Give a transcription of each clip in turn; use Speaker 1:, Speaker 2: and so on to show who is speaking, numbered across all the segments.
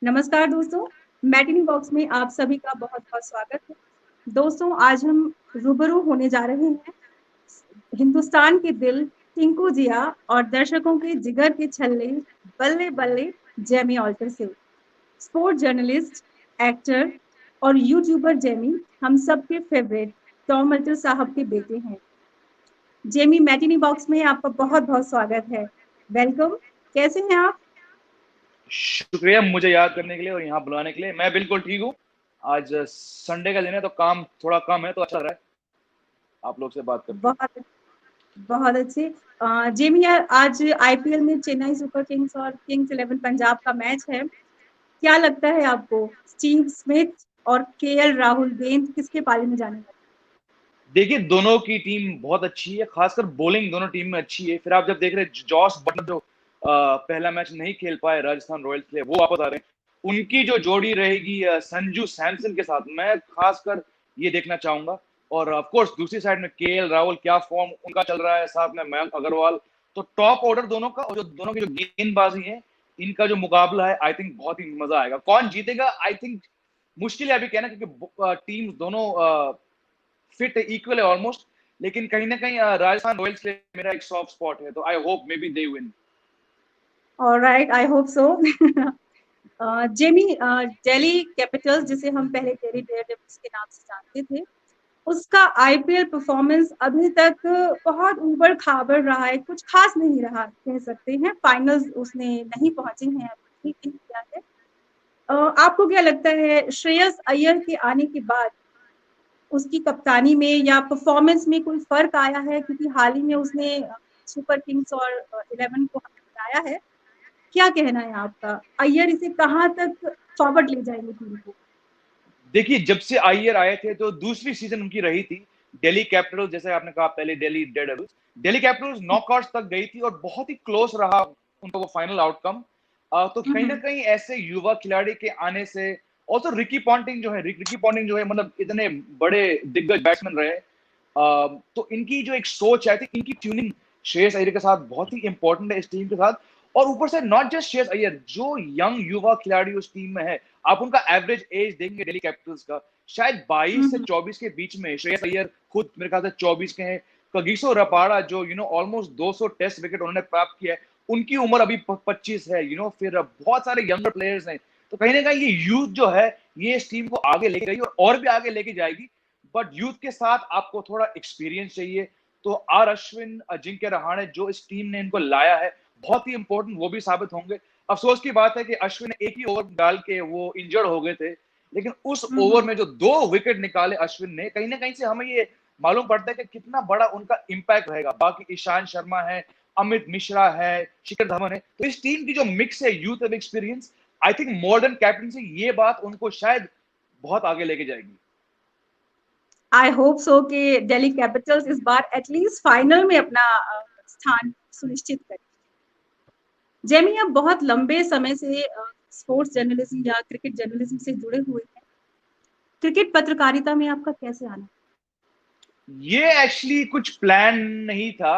Speaker 1: नमस्कार दोस्तों, matinee box में आप सभी का बहुत-बहुत स्वागत है। दोस्तों, आज हम रूबरू होने जा रहे हैं हिंदुस्तान के दिल, टिंकू जिया और दर्शकों के जिगर के छल्ले, बल्ले-बल्ले जेमी ऑल्टर से। स्पोर्ट जर्नलिस्ट, एक्टर और यूट्यूबर जेमी हम सबके फेवरेट टॉम अल्टर साहब के बेटे हैं। जेमी, मैटिनी बॉक्स में आपका बहुत-बहुत स्वागत है। वेलकम, कैसे हैं आप?
Speaker 2: शुक्रिया मुझे याद करने के लिए और यहाँ बुलाने के लिए। मैं बिल्कुल ठीक हूँ। आज संडे का दिन है तो काम थोड़ा कम है तो अच्छा लग रहा है आप लोग से बात करके।
Speaker 1: बहुत बहुत अच्छे। जेमी यार, आज आईपीएल में चेन्नई सुपर किंग्स और किंग्स 11 पंजाब का मैच है। क्या लगता है आपको, स्टीव स्मिथ और केएल राहुल गेंद किसके पाले में जाने वाली?
Speaker 2: देखिए दोनों की टीम बहुत अच्छी है, खासकर बॉलिंग दोनों टीम में अच्छी है। फिर आप जब देख रहे हैं जॉस बटलर जो पहला मैच नहीं खेल पाए राजस्थान रॉयल्स के लिए, वो वापस आ रहे हैं। उनकी जो जोड़ी रहेगी संजू सैमसन के साथ, मैं खासकर ये देखना चाहूंगा। और ऑफ कोर्स दूसरी साइड में केएल राहुल, क्या फॉर्म उनका चल रहा है, साथ में मयंक अग्रवाल। तो टॉप ऑर्डर दोनों का, और जो दोनों की जो गेंदबाजी है, इनका जो मुकाबला है, आई थिंक बहुत ही मजा आएगा। कौन जीतेगा आई थिंक मुश्किल है अभी कहना, क्योंकि टीम दोनों फिट इक्वल है ऑलमोस्ट। लेकिन कहीं ना कहीं राजस्थान रॉयल्स के लिए मेरा एक सॉफ्ट स्पॉट है, तो I hope may be they win.
Speaker 1: Alright, I hope so. Jamie, Delhi Capitals जिसे हम पहले दिल्ली डेयरडेविल्स के नाम से जानते थे, उसका आईपीएल परफॉर्मेंस अभी तक बहुत ऊबड़-खाबड़ रहा है, कुछ खास नहीं रहा कह सकते हैं। फाइनल्स उसने नहीं पहुंचे हैं, अभी ठीक किया है। आपको क्या लगता है, श्रेयस अय्यर के आने के बाद उसकी कप्तानी में या परफॉर्मेंस में कोई फर्क आया है? क्योंकि हाल ही में उसने सुपर किंग्स और 11 को हराया है। क्या कहना है आपका? अय्यर इसे कहाँ तक फॉरवर्ड ले जाएंगे टीम को?
Speaker 2: देखिए जब से अय्यर आए थे तो दूसरी सीजन उनकी रही थी दिल्ली कैपिटल्स, जैसे आपने कहा पहले Delhi Daredevils. Delhi Capitals knockouts तक गई थी और बहुत ही क्लोज रहा उनका वो फाइनल आउटकम। तो कहीं ना कहीं ऐसे युवा खिलाड़ी के आने से, और तो रिकी पॉन्टिंग जो है, मतलब इतने बड़े दिग्गज बैट्समैन रहे। तो इनकी जो एक सोच है, इनकी ट्यूनिंग श्रेयस अय्यर के साथ बहुत ही इंपॉर्टेंट है इस टीम के साथ। और ऊपर से नॉट जस्ट श्रेयस अय्यर, जो यंग युवा खिलाड़ी उस टीम में है, आप उनका एवरेज एज देंगे दिल्ली कैपिटल्स का, शायद 22 से 24 के बीच में। श्रेयस अय्यर खुद मेरे ख्याल से 24 के हैं। कगिसो रबाड़ा जो ऑलमोस्ट 200 टेस्ट विकेट उन्होंने प्राप्त किया है, उनकी उम्र अभी 25 है। फिर बहुत सारे यंगर प्लेयर्स हैं। तो कहीं ना कहीं ये यूथ जो है, ये इस टीम को आगे लेके गई और भी आगे लेके जाएगी। बट यूथ के साथ आपको थोड़ा एक्सपीरियंस चाहिए। तो आर अश्विन, अजिंक्य रहाणे जो इस टीम ने इनको लाया है, बहुत ही इंपॉर्टेंट वो भी साबित होंगे। अफसोस की बात है कि अश्विन ने एक ही ओवर डाल के वो इंजर्ड हो गए थे। लेकिन उस ओवर में जो 2 विकेट निकाले अश्विन ने, कहीं ना कहीं से हमें ये मालूम पड़ता है कि कितना बड़ा उनका इंपैक्ट रहेगा। बाकी ईशांत शर्मा है, अमित मिश्रा है, शिखर धवन है। तो इस टीम की जो मिक्स है youth of experience, I think modern captain से ये बात उनको शायद बहुत आगे लेके जाएगी।
Speaker 1: आई होप सो कि दिल्ली कैपिटल्स इस बार एटलीस्ट फाइनल में अपना स्थान सुनिश्चित करे। जेमी, आप बहुत लंबे समय से स्पोर्ट्स जर्नलिज्म या क्रिकेट जर्नलिज्म से जुड़े हुए हैं। क्रिकेट पत्रकारिता में आपका कैसे आना?
Speaker 2: ये एक्चुअली कुछ प्लान नहीं था।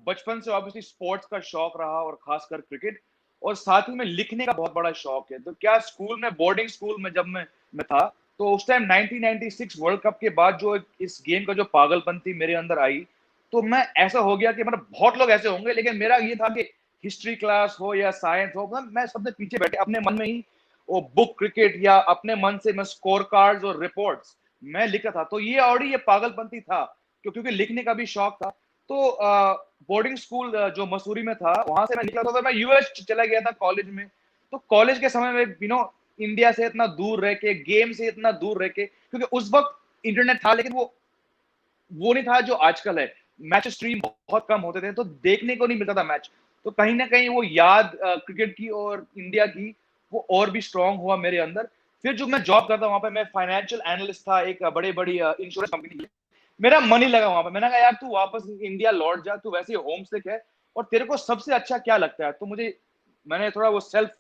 Speaker 2: बचपन से ऑब्वियसली स्पोर्ट्स का शौक रहा, और खासकर क्रिकेट, और साथ ही में लिखने का बहुत बड़ा शौक है। तो क्या स्कूल में, बोर्डिंग स्कूल में जब मैं था, तो उस टाइम 1996 वर्ल्ड कप के बाद जो इस गेम का जो पागलपंती मेरे अंदर आई, तो मैं ऐसा हो गया कि मतलब बहुत लोग ऐसे होंगे, लेकिन मेरा ये था कि हिस्ट्री क्लास हो या साइंस हो, मतलब मैं सबसे पीछे बैठे अपने मन में ही वो बुक क्रिकेट, या अपने मन से मैं स्कोर कार्ड्स और रिपोर्ट्स मैं लिखा था। तो ये ऑलरेडी ये पागलपंती था, क्योंकि लिखने का भी शौक था। तो बोर्डिंग स्कूल जो मसूरी में था, वहां से मैं निकला था, तो मैं यूएस चला गया था कॉलेज में। तो कॉलेज के समय में इंडिया से इतना दूर रह के, गेम से इतना दूर रह के, क्योंकि उस वक्त इंटरनेट था लेकिन वो नहीं था जो आजकल है। मैच स्ट्रीम बहुत कम होते थे, तो देखने को नहीं मिलता था मैच। तो कहीं ना कहीं वो याद क्रिकेट की और इंडिया की, वो और भी स्ट्रांग हुआ मेरे अंदर। फिर जो मैं जॉब करता वहां पे, मैं फाइनेंशियल एनालिस्ट था एक बड़े बड़ी इंश्योरेंस कंपनी में। मेरा मन ही लगा वहां पे। मैंने कहा यार तू वापस इंडिया लौट जा, तू वैसे ही होम सिक है, और तेरे को सबसे अच्छा क्या लगता है। तो मैंने थोड़ा वो सेल्फ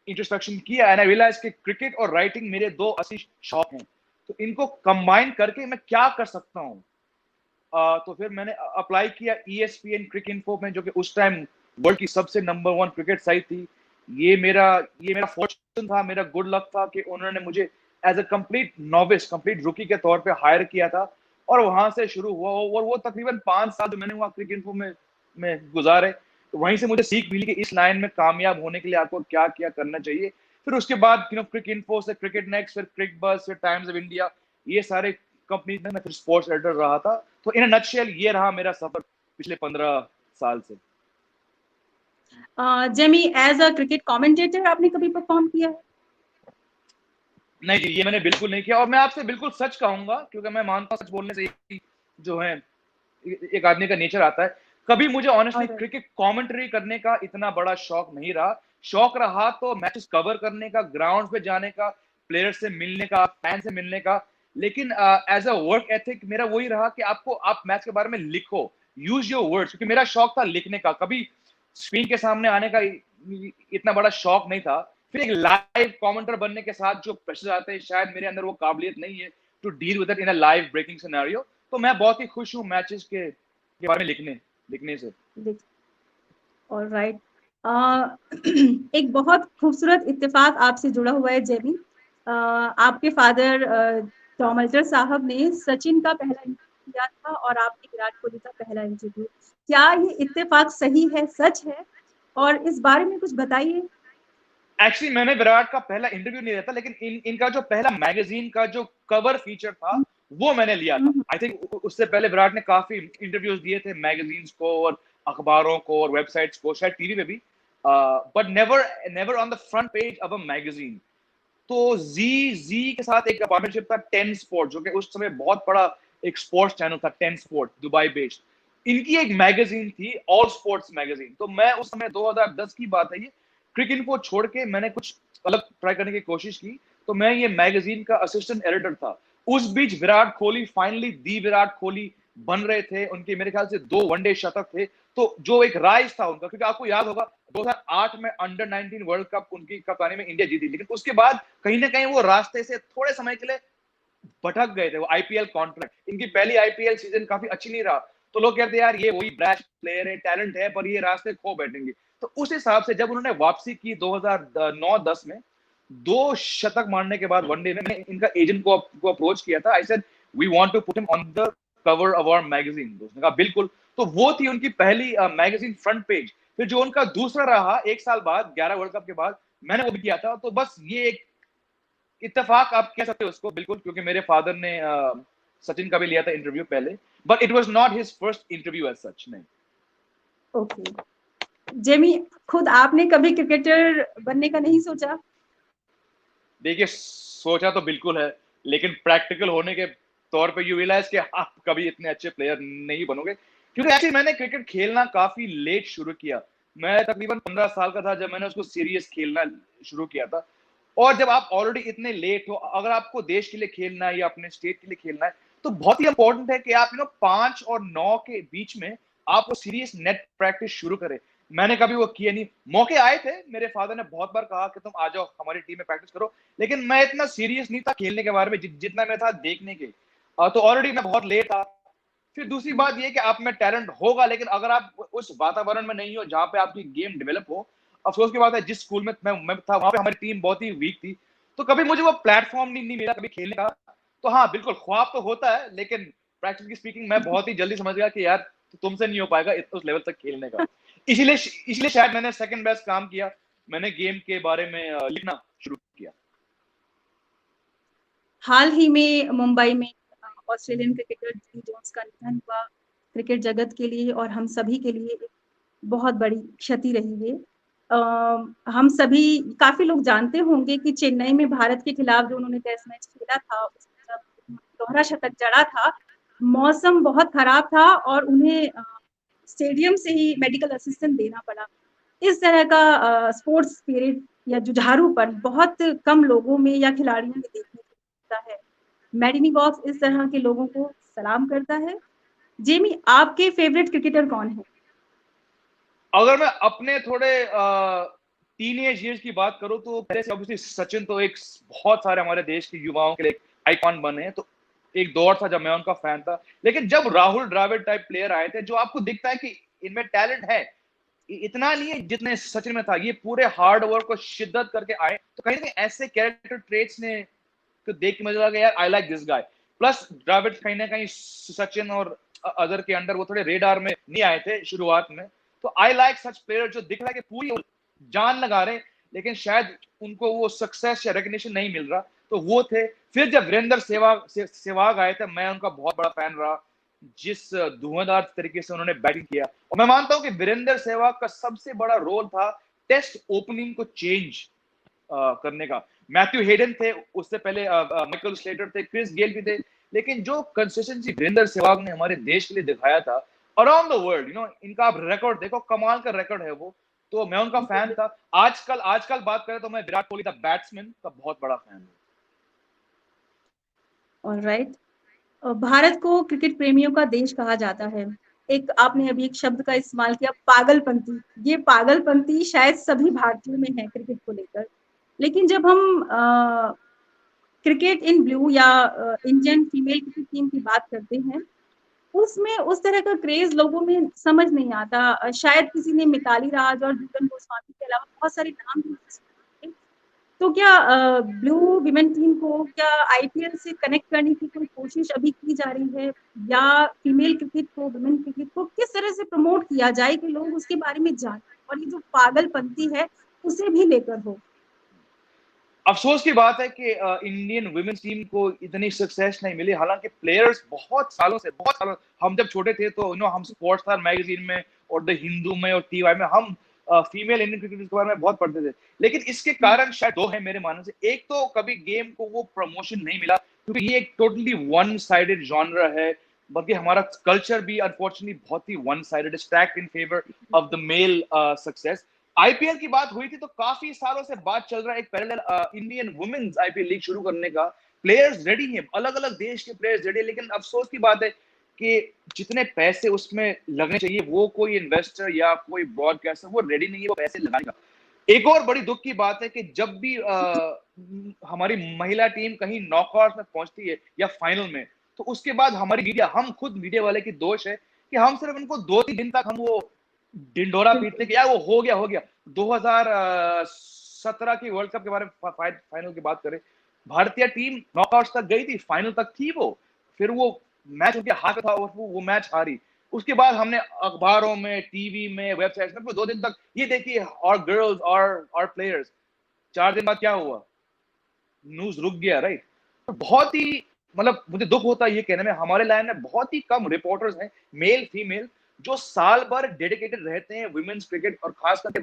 Speaker 2: इंट्रोस्पेक्शन किया, एंड आई रियलाइज कि क्रिकेट और राइटिंग मेरे दो असली शौक हैं। तो इनको कंबाइन करके मैं क्या कर सकता हूँ। तो फिर मैंने अप्लाई किया ESPN क्रिक इन्फो में, जो कि उस टाइम वर्ल्ड की सबसे नंबर 1 क्रिकेट साइट थी। ये मेरा फॉर्चून था, मेरा गुड लक था कि उन्होंने मुझे as a complete novice, complete rookie के तौर पे हायर किया था, और वहां से शुरू हुआ। और वो तकरीबन 5 साल जो मैंने वहाँ क्रिकेट इन्फो में गुजारे, तो वहीं से मुझे सीख मिली कि इस लाइन में कामयाब होने के लिए आपको क्या क्या करना चाहिए। फिर उसके बाद क्रिक इन्फो से क्रिकेट नेक्स्ट, फिर क्रिक बज़, फिर टाइम्स ऑफ इंडिया, ये सारे कंपनीज में मैं फिर स्पोर्ट्स एडिटर रहा था। तो इन नटशेल ये रहा मेरा सफर पिछले 15 साल से।
Speaker 1: Jamie, as a cricket commentator आपने कभी परफॉर्म किया है?
Speaker 2: नहीं जी, ये मैंने बिल्कुल नहीं किया, और मैं आपसे बिल्कुल सच कहूंगा, क्योंकि मैं मानता हूँ सच बोलने से ही जो है एक आदमी का नेचर आता है। कभी मुझे ऑनेस्टली
Speaker 1: और
Speaker 2: क्रिकेट कमेंट्री करने का इतना बड़ा शौक नहीं रहा। शौक रहा तो मैचेस कवर करने का, ग्राउंड पे जाने का, प्लेयर से मिलने का, फैन से मिलने का। लेकिन एज अ वर्क एथिक मेरा वही रहा कि आप मैच के बारे में लिखो, यूज योर वर्ड्स, क्योंकि मेरा शौक था लिखने का। कभी स्क्रीन के सामने आने का इतना बड़ा शौक नहीं था। फिर एक लाइव कमेंटर बनने के साथ जो प्रेशर आते हैं, शायद मेरे अंदर वो काबिलियत नहीं है to deal with it in a live breaking scenario. तो मैं बहुत ही खुश हूँ मैचेस के बारे में लिखने से।
Speaker 1: ऑलराइट। एक बहुत खूबसूरत इत्तेफाक आपसे जुड़ा हुआ है जेमी। आपके फादर टॉम अल्टर साहब ने सचिन का पहला इंटरव्यू किया था और आपने विराट कोहली का पहला इंटरव्यू। क्या ये इत्तेफाक सही है, सच है? और इस बारे में कुछ बताइए।
Speaker 2: एक्चुअली मैंने विराट का पहला इंटरव्यू नहीं रहता, लेकिन इनका जो पहला मैगजीन का जो कवर फीचर था वो मैंने लिया था। आई थिंक उससे पहले विराट ने काफी इंटरव्यूज दिए थे मैगजीन्स को और अखबारों को और वेबसाइट्स को, शायद टीवी पे भी, but never never on the front page of a magazine. तो जी के साथ एक पार्टनरशिप था, 10 स्पोर्ट, जो कि उस समय बहुत बड़ा एक स्पोर्ट्स चैनल था, 10 स्पोर्ट, दुबई बेस्ड। इनकी एक मैगजीन थी, ऑल स्पोर्ट्स मैगजीन। तो मैं उस समय 2010 की बात है ये, क्रिक इन्फो छोड़ के मैंने कुछ अलग ट्राई करने की कोशिश की। तो मैं ये मैगजीन का असिस्टेंट एडिटर था। उस बीच विराट कोहली फाइनली दी विराट कोहली बन रहे थे। उनके मेरे ख्याल से 2 वनडे शतक थे। तो जो एक राइज था उनका, क्योंकि आपको याद होगा 2008 में अंडर 19 वर्ल्ड कप उनकी कप्तानी में इंडिया जीती, लेकिन उसके बाद कहीं ना कहीं वो रास्ते से थोड़े समय के लिए भटक गए थे। वो आईपीएल कॉन्ट्रैक्ट, इनकी पहली आईपीएल सीजन काफी अच्छी नहीं रहा। तो लोग कहते हैं यार ये वही ब्रैश प्लेयर है, टैलेंट है, पर ये रास्ते खो बैठेंगे। तो उस हिसाब से जब उन्होंने वापसी की 2009-10 में 2 शतक मारने के बाद वनडे में, मैंने इनका एजेंट को अप्रोच किया था। I said we want to put him on the cover of our magazine. उसने कहा बिल्कुल। तो वो थी उनकी पहली मैगजीन फ्रंट पेज। फिर जो उनका दूसरा रहा 1 साल बाद, 11 वर्ल्ड कप के बाद, मैंने वो भी किया था। तो बस ये एक इत्तेफाक आप कह सकते हो उसको, बिल्कुल, क्योंकि मेरे फादर ने सचिन का भी लिया था इंटरव्यू पहले, but it was not his first interview as such. नहीं।
Speaker 1: ओके। जेमी, खुद आपने कभी क्रिकेटर बनने का नहीं सोचा?
Speaker 2: देखिए, सोचा तो बिल्कुल है, लेकिन प्रैक्टिकल होने के तौर पे यू रियलाइज कि आप कभी इतने अच्छे प्लेयर नहीं बनोगे। क्योंकि एक्चुअली मैंने क्रिकेट खेलना काफी लेट शुरू किया। मैं तकरीबन 15 साल का था जब मैंने उसको सीरियस खेलना शुरू किया था। और जब आप ऑलरेडी इतने लेट हो, अगर आपको देश के लिए खेलना है या अपने स्टेट के लिए खेलना है, तो बहुत ही इंपॉर्टेंट है कि आप 5 और 9 के बीच में आप वो सीरियस नेट प्रैक्टिस शुरू करें। मैंने कभी वो किया नहीं। मौके आए थे, मेरे फादर ने बहुत बार कहा कि तुम आ जाओ हमारी टीम में प्रैक्टिस करो, लेकिन मैं इतना सीरियस नहीं था खेलने के बारे में जितना मैं था देखने के। तो ऑलरेडी मैं बहुत लेट था। फिर दूसरी बात ये कि आप में टैलेंट होगा, लेकिन अगर आप उस वातावरण में नहीं हो जहां पे आपकी गेम डेवलप हो। अफसोस की बात है, जिस स्कूल में मैं था वहां पे हमारी टीम बहुत ही वीक थी। तो कभी मुझे वो प्लेटफॉर्म नहीं मिला कभी खेलने का। तो हाँ, बिल्कुल ख्वाब तो होता है, लेकिन प्रैक्टिकली स्पीकिंग मैं बहुत ही जल्दी समझ गया कि यार तुमसे नहीं हो पाएगा उस लेवल तक खेलने का। इसीलिए इसलिए शायद मैंने सेकंड बेस्ट काम किया। मैंने गेम के बारे में लिखना शुरू किया।
Speaker 1: हाल ही में मुंबई में ऑस्ट्रेलियन क्रिकेटर जिमी जोन्स का निधन हुआ। क्रिकेट जगत के लिए और हम सभी के लिए एक बहुत बड़ी क्षति रही है। हम सभी, काफी लोग जानते होंगे कि चेन्नई में भारत के खिलाफ जो उन्होंने टेस्ट मैच खेला था, उसमें जब दोहरा शतक जड़ा था, मौसम बहुत खराब था और उन्हें स्टेडियम से ही मेडिकल असिस्टेंस देना पड़ा। इस तरह का स्पोर्ट्स स्पिरिट या जुझारूपन बहुत कम लोगों में या खिलाड़ियों में देखने को मिलता है। मैडिनी बॉक्स इस तरह के लोगों को सलाम करता है। जेमी, आपके फेवरेट क्रिकेटर कौन है?
Speaker 2: अगर मैं अपने थोड़े टीनेज ईयर्स की बात करूं, तो पहले से ऑब्वियसली सचिन तो एक बहुत सारे हमारे देश के युवाओं के लिए आइकॉन बने हैं। तो एक दौर था जब मैं उनका फैन था। लेकिन जब राहुल द्रविड़ टाइप प्लेयर आए थे, जो आपको दिखता है कि इनमें टैलेंट है, इतना नहीं है जितने सचिन में था, ये पूरे हार्ड वर्क और शिद्दत करके आए, तो कहीं ना कहीं ऐसे कैरेक्टर ट्रेट्स ने तो देख के मुझे लगा यार I like this guy. Plus Dravid कहीं ना कहीं सचिन और अदर के अंडर वो थोड़े रेडार में नहीं आए थे शुरुआत में, तो आई लाइक सच प्लेयर जो दिख रहा है कि पूरी जान लगा रहे, लेकिन शायद उनको वो सक्सेस या रिकग्निशन नहीं मिल रहा, तो वो थे। फिर जब वीरेंद्र सहवाग आए थे, मैं उनका बहुत बड़ा फैन रहा, जिस धुआंधार तरीके से उन्होंने बैटिंग किया। और मैं मानता हूं कि वीरेंद्र सहवाग का सबसे बड़ा रोल था टेस्ट ओपनिंग को चेंज करने का। मैथ्यू हेडन थे, उससे पहले माइकल स्लेटर थे, क्रिस गेल भी थे, लेकिन जो कंसिस्टेंसी वीरेंद्र सहवाग ने हमारे देश के लिए दिखाया था अराउंड द वर्ल्ड, इनका आप रिकॉर्ड देखो, कमाल का रिकॉर्ड है वो। तो मैं उनका फैन था। आजकल बात करें तो मैं विराट कोहली द बैट्समैन का बहुत बड़ा फैन हूँ।
Speaker 1: ऑलराइट। भारत को क्रिकेट प्रेमियों का देश कहा जाता है। एक आपने अभी एक शब्द का इस्तेमाल किया, पागलपंती। ये पागलपंती शायद सभी भारतीयों में है क्रिकेट को लेकर। लेकिन जब हम क्रिकेट इन ब्लू या इंडियन फीमेल क्रिकेट टीम की बात करते हैं, उसमें उस तरह का क्रेज लोगों में समझ नहीं आता। शायद किसी ने मिताली राज और जुगन गोस्वामी के अलावा बहुत सारे नाम भी सुने। तो क्या ब्लू विमेन टीम को क्या आईपीएल से कनेक्ट करने की कोई कोशिश अभी की जा रही है, या फीमेल क्रिकेट को, वुमेन क्रिकेट को किस तरह से प्रमोट किया जाए कि लोग उसके बारे में जानें और ये जो पागलपंती है उसे भी लेकर हो?
Speaker 2: अफसोस की बात है कि इंडियन वुमेन्स टीम को इतनी सक्सेस नहीं मिली। हालांकि प्लेयर्स बहुत सालों, हम जब छोटे थे तो हम स्पोर्ट्स स्टार मैगजीन में और द हिंदू में और टीवाई में हम फीमेल इंडियन क्रिकेट के बारे में बहुत पढ़ते थे। लेकिन इसके कारण शायद दो है मेरे मानने से। एक तो कभी गेम को वो प्रमोशन नहीं मिला, क्योंकि ये एक टोटली वन साइडेड जॉनरा है, बल्कि हमारा कल्चर भी अनफॉर्चुनेटली बहुत ही one sided, stacked in favour of the male success. IPL की बात हुई थी तो काफी सालों से बात चल रहा है एक parallel Indian women's IPL league शुरू करने का। प्लेयर्स रेडी हैं, अलग अलग देश के प्लेयर्स रेडी, लेकिन अफसोस की बात है कि जितने पैसे उसमें लगने चाहिए वो कोई इन्वेस्टर या कोई ब्रॉडकास्टर वो रेडी नहीं है वो पैसे लगाने का। एक और बड़ी दुख की बात है कि जब भी हमारी महिला टीम कहीं नॉकआउट में पहुंचती है या फाइनल में, तो उसके बाद हमारी मीडिया, हम खुद मीडिया वाले की दोष है कि हम सिर्फ उनको 2-3 दिन तक हम वो डिंडोरा पीटते कि यार वो हो गया। 2017 की वर्ल्ड कप के बारे में फाइनल की बात करें, भारतीय टीम नॉकआउट तक गई थी, फाइनल तक थी वो, फिर वो मैच उनके हाथ में था और वो मैच हारी। उसके बाद हमने अखबारों में, टीवी में, वेबसाइट में 2 दिन तक ये देखिए और गर्ल्स और प्लेयर्स। 4 दिन बाद क्या हुआ? न्यूज रुक गया, राइट? तो बहुत ही मतलब मुझे दुख होता है ये कहने में, हमारे लाइन में बहुत ही कम रिपोर्टर्स हैं, मेल फीमेल, जो साल भर डेडिकेटेड रहते हैं वुमेन्स क्रिकेट और खास करके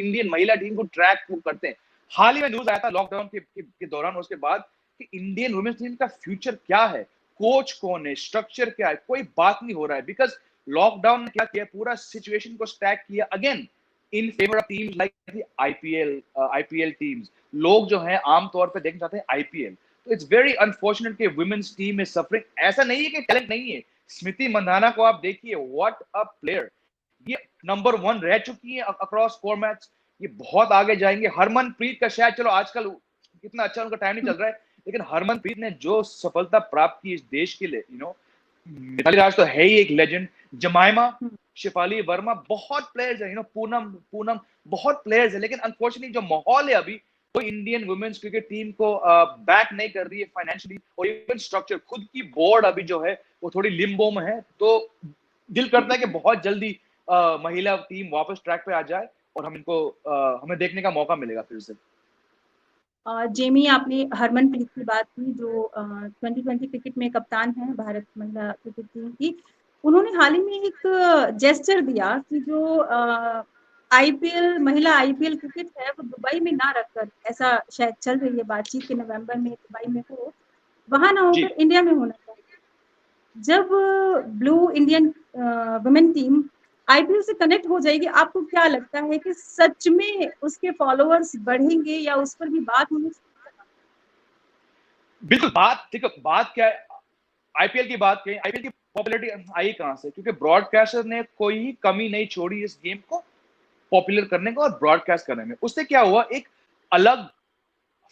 Speaker 2: इंडियन महिला टीम को ट्रैक करते हैं। हाल ही में न्यूज आया था लॉकडाउन के दौरान, उसके बाद, कि इंडियन वुमेन्स टीम का फ्यूचर क्या है, कोच कौन है, स्ट्रक्चर क्या है, कोई बात नहीं हो रहा है। बिकॉज लॉकडाउन ने क्या किया, पूरा सिचुएशन को स्टैक किया again in favour of teams like IPL teams. लोग जो है आमतौर पर देखना चाहते हैं आईपीएल। तो इट्स वेरी अनफॉर्चुनेट कि वुमेन्स टीम इज सफरिंग। ऐसा नहीं है कि टैलेंट नहीं है, स्मृति मंधाना को आप देखिए, व्हाट अ प्लेयर, ये नंबर 1 रह चुकी है अक्रॉस फॉर्मेट्स, ये बहुत आगे जाएंगे। हरमनप्रीत का शायद चलो आजकल इतना अच्छा उनका टाइम नहीं चल रहा है, लेकिन हरमनप्रीत ने जो सफलता प्राप्त की इस देश के लिए, मिताली राज तो है ही एक लेजेंड, जमाइमा, शिफाली वर्मा, बहुत प्लेयर्स है, पूनम, बहुत प्लेयर्स है। लेकिन अनफॉर्चुनेटली जो माहौल है अभी, वो इंडियन वुमेन्स क्रिकेट टीम को बैक नहीं कर रही है फाइनेंशियली, और इवन स्ट्रक्चर, खुद की बोर्ड अभी जो है वो थोड़ी लिम्बो में है। तो दिल करता है कि बहुत जल्दी महिला टीम वापस ट्रैक पे आ जाए और हमें देखने का मौका मिलेगा फिर से।
Speaker 1: जेमी, आपने हरमनप्रीत की बात की, जो 2020 क्रिकेट में कप्तान है भारत महिला क्रिकेट टीम की। उन्होंने हाल ही में एक जेस्चर दिया कि जो आईपीएल, महिला आईपीएल क्रिकेट है वो दुबई में ना रखकर, ऐसा शायद चल रही है बातचीत, कि नवंबर में दुबई में हो, वहां ना होकर इंडिया में होना चाहिए। जब blue Indian women team IPL से कनेक्ट हो जाएगी, आपको क्या लगता है कि सच में उसके फॉलोअर्स बढ़ेंगे या उस पर भी बात होनी चाहिए?
Speaker 2: बिल्कुल, देखो बात क्या है, आईपीएल की बात करें, आईपीएल की पॉपुलैरिटी आई कहां से? क्योंकि ब्रॉडकास्टर ने कोई ही कमी नहीं छोड़ी इस गेम को पॉपुलर करने का और ब्रॉडकास्ट करने में। उससे क्या हुआ, एक अलग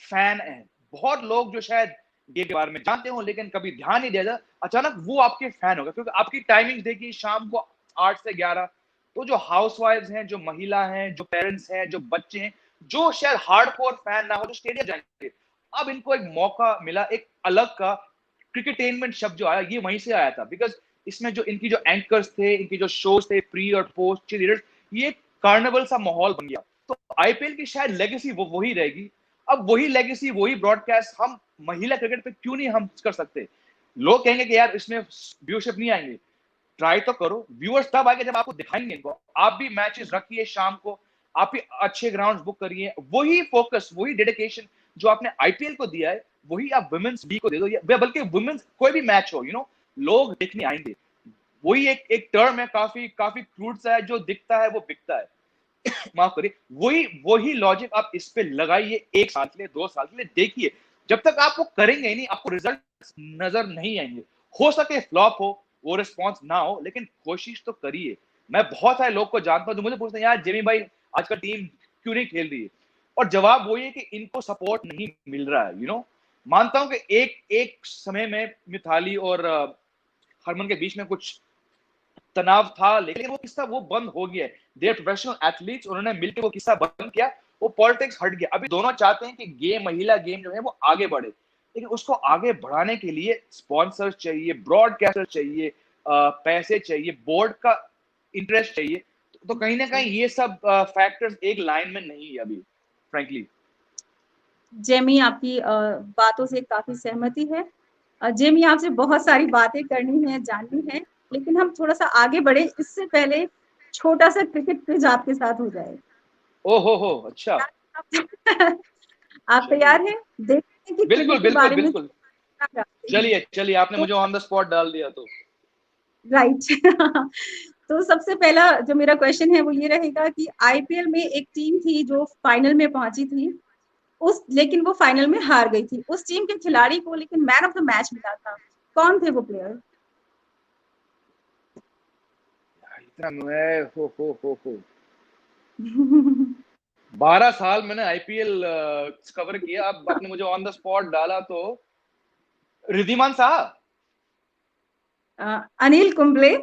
Speaker 2: फैन है, बहुत लोग जो शायद गेम के बारे में जानते हो लेकिन कभी ध्यान नहीं दिया, अचानक वो आपके फैन होगा, क्योंकि आपकी टाइमिंग देखिए शाम को 8 से 11, तो जो हाउसवाइफ्स हैं, जो महिला हैं, जो पेरेंट्स हैं, जो बच्चे हैं, जो शायद हार्डकोर फैन ना हो, जो स्टेडियम जाएंगे, अब इनको एक मौका मिला, एक अलग का क्रिकेटेनमेंट शब्द जो आया, ये वहीं से आया था। बिकॉज इसमें जो इनकी जो एंकर्स थे, इनकी जो शोज थे, प्री और पोस्ट चीयरलीडर्स, ये कार्निवल सा माहौल बन गया। तो आईपीएल की शायद लेगेसी वही रहेगी। अब वही लेगेसी, वही ब्रॉडकास्ट हम महिला क्रिकेट पे क्यों नहीं हम कर सकते? लोग कहेंगे कि यार इसमें व्यूअरशिप नहीं आएंगे, ट्राई तो करो। व्यूअर्स तब आएंगे जब आपको दिखाएंगे इनको। आप भी मैचेस रखिए शाम को, आप भी अच्छे ग्राउंड बुक करिए, वही फोकस, वही डेडिकेशन जो आपने आईपीएल को दिया है, वही आप वुमेन्स लीग को दे दो, या बल्कि वुमेन्स कोई भी मैच हो, लोग देखने आएंगे। वही एक टर्म है, काफी काफी क्रूड सा है, जो दिखता है वो बिकता है। माफ करिए, वही वही लॉजिक आप इस पे लगाइए, 1 साल के लिए, 2 साल के लिए देखिए। जब तक आप वो करेंगे ही नहीं, आपको रिजल्ट नजर नहीं आएंगे। हो सके फ्लॉप हो, वो रिस्पॉन्स ना हो, लेकिन कोशिश तो करिए। मैं बहुत सारे लोग को जानता हूं जो मुझे पूछते हैं, यार जेमी भाई आजकल टीम क्यों नहीं खेल रही है? और जवाब वही है कि इनको सपोर्ट नहीं मिल रहा है। मानता हूं कि एक एक समय में मिथाली और हरमन के बीच में कुछ तनाव था, लेकिन वो किस्सा वो बंद हो गया है। दे आर प्रोफेशनल एथलीट्स, उन्होंने मिलकर वो किस्सा बंद किया, वो पॉलिटिक्स हट गया। अभी दोनों चाहते हैं कि गेम, महिला गेम जो है वो आगे बढ़े, लेकिन उसको आगे बढ़ाने के लिए स्पॉन्सर चाहिए, ब्रॉडकास्टर चाहिए, पैसे चाहिए, बोर्ड का इंटरेस्ट चाहिए। तो कहीं ना कहीं ये सब फैक्टर्स एक लाइन में नहीं है अभी, फ्रैंकली।
Speaker 1: जेमी, आपकी बातों से काफी सहमति है। जेमी, आपसे बहुत सारी बातें करनी है, जाननी है, लेकिन हम थोड़ा सा आगे बढ़े इससे पहले छोटा सा क्रिकेट क्विज आपके साथ हो जाए।
Speaker 2: ओ हो, अच्छा।
Speaker 1: आप
Speaker 2: चलिए,
Speaker 1: तैयार हैं? देखते हैं कि
Speaker 2: बिल्कुल
Speaker 1: क्रिकेट के
Speaker 2: बिल्कुल
Speaker 1: बारे में
Speaker 2: बिल्कुल।
Speaker 1: क्या जानते हैं।
Speaker 2: चलिए चलिए, आपने
Speaker 1: तो
Speaker 2: मुझे ऑन द स्पॉट डाल दिया तो।
Speaker 1: राइट। तो सबसे पहला जो मेरा क्वेश्चन है वो ये रहेगा कि आईपीएल में एक टीम थी जो फाइनल में पहुंची थी, लेकिन वो फाइनल में हार गई थी। उस टीम के खिलाड़ी को लेकिन मैन ऑफ द मैच मिला था। कौन थे वो प्लेयर?
Speaker 2: इतना मैं हो 12 साल मैंने आईपीएल कवर किया, अब आपने मुझे ऑन द स्पॉट डाला तो रिद्धिमान साहब।
Speaker 1: अनिल कुंबले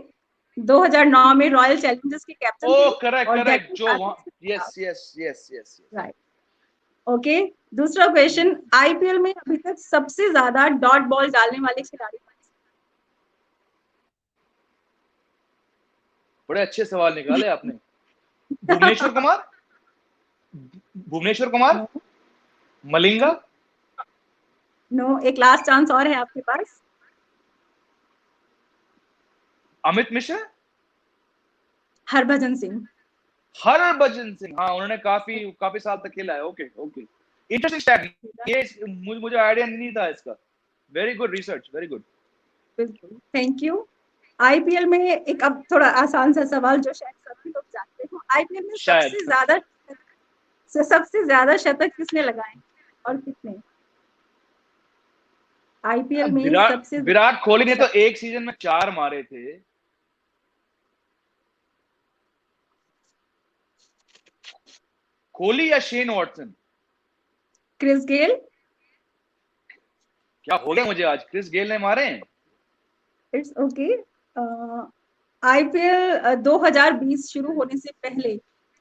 Speaker 1: 2009 में रॉयल चैलेंजर्स के कैप्टन थे
Speaker 2: ओ करेक्ट
Speaker 1: और
Speaker 2: करेक्ट,
Speaker 1: दिल्ली
Speaker 2: जो वहां,
Speaker 1: Capitals.
Speaker 2: Yes yes yes yes.
Speaker 1: Right, okay. दूसरा क्वेश्चन, आईपीएल में अभी तक सबसे ज्यादा डॉट बॉल डालने वाले खिलाड़ी कौन
Speaker 2: बड़े अच्छे सवाल निकाले आपने।
Speaker 1: हैं?
Speaker 2: भुवनेश्वर कुमार, भुवनेश्वर कुमार,
Speaker 1: नो,
Speaker 2: मलिंगा।
Speaker 1: नो, एक लास्ट चांस और है आपके पास।
Speaker 2: अमित मिश्रा।
Speaker 1: हरभजन सिंह।
Speaker 2: हरभजन सिंह, हाँ उन्होंने काफी काफी साल तक खेला है। ओके ओके, इंटरेस्टिंग स्टैट, ये मुझे आइडिया नहीं था इसका। Very good research, very good.
Speaker 1: बिल्कुल, थैंक यू। आईपीएल में एक अब थोड़ा आसान सा सवाल जो शायद सभी लोग जानते हो, आईपीएल में
Speaker 2: शायद।
Speaker 1: सबसे ज्यादा शतक किसने लगाए और कितने? आईपीएल में
Speaker 2: विराट
Speaker 1: सबसे
Speaker 2: विराट कोहली ने
Speaker 1: ज्यादा
Speaker 2: तो एक सीजन में 4 मारे थे। कोहली या शेन वॉटसन?
Speaker 1: Chris Gayle.
Speaker 2: क्या हो गया मुझे आज, क्रिस गेल ने मारे हैं?
Speaker 1: It's okay. आईपीएल 2020 शुरू होने से पहले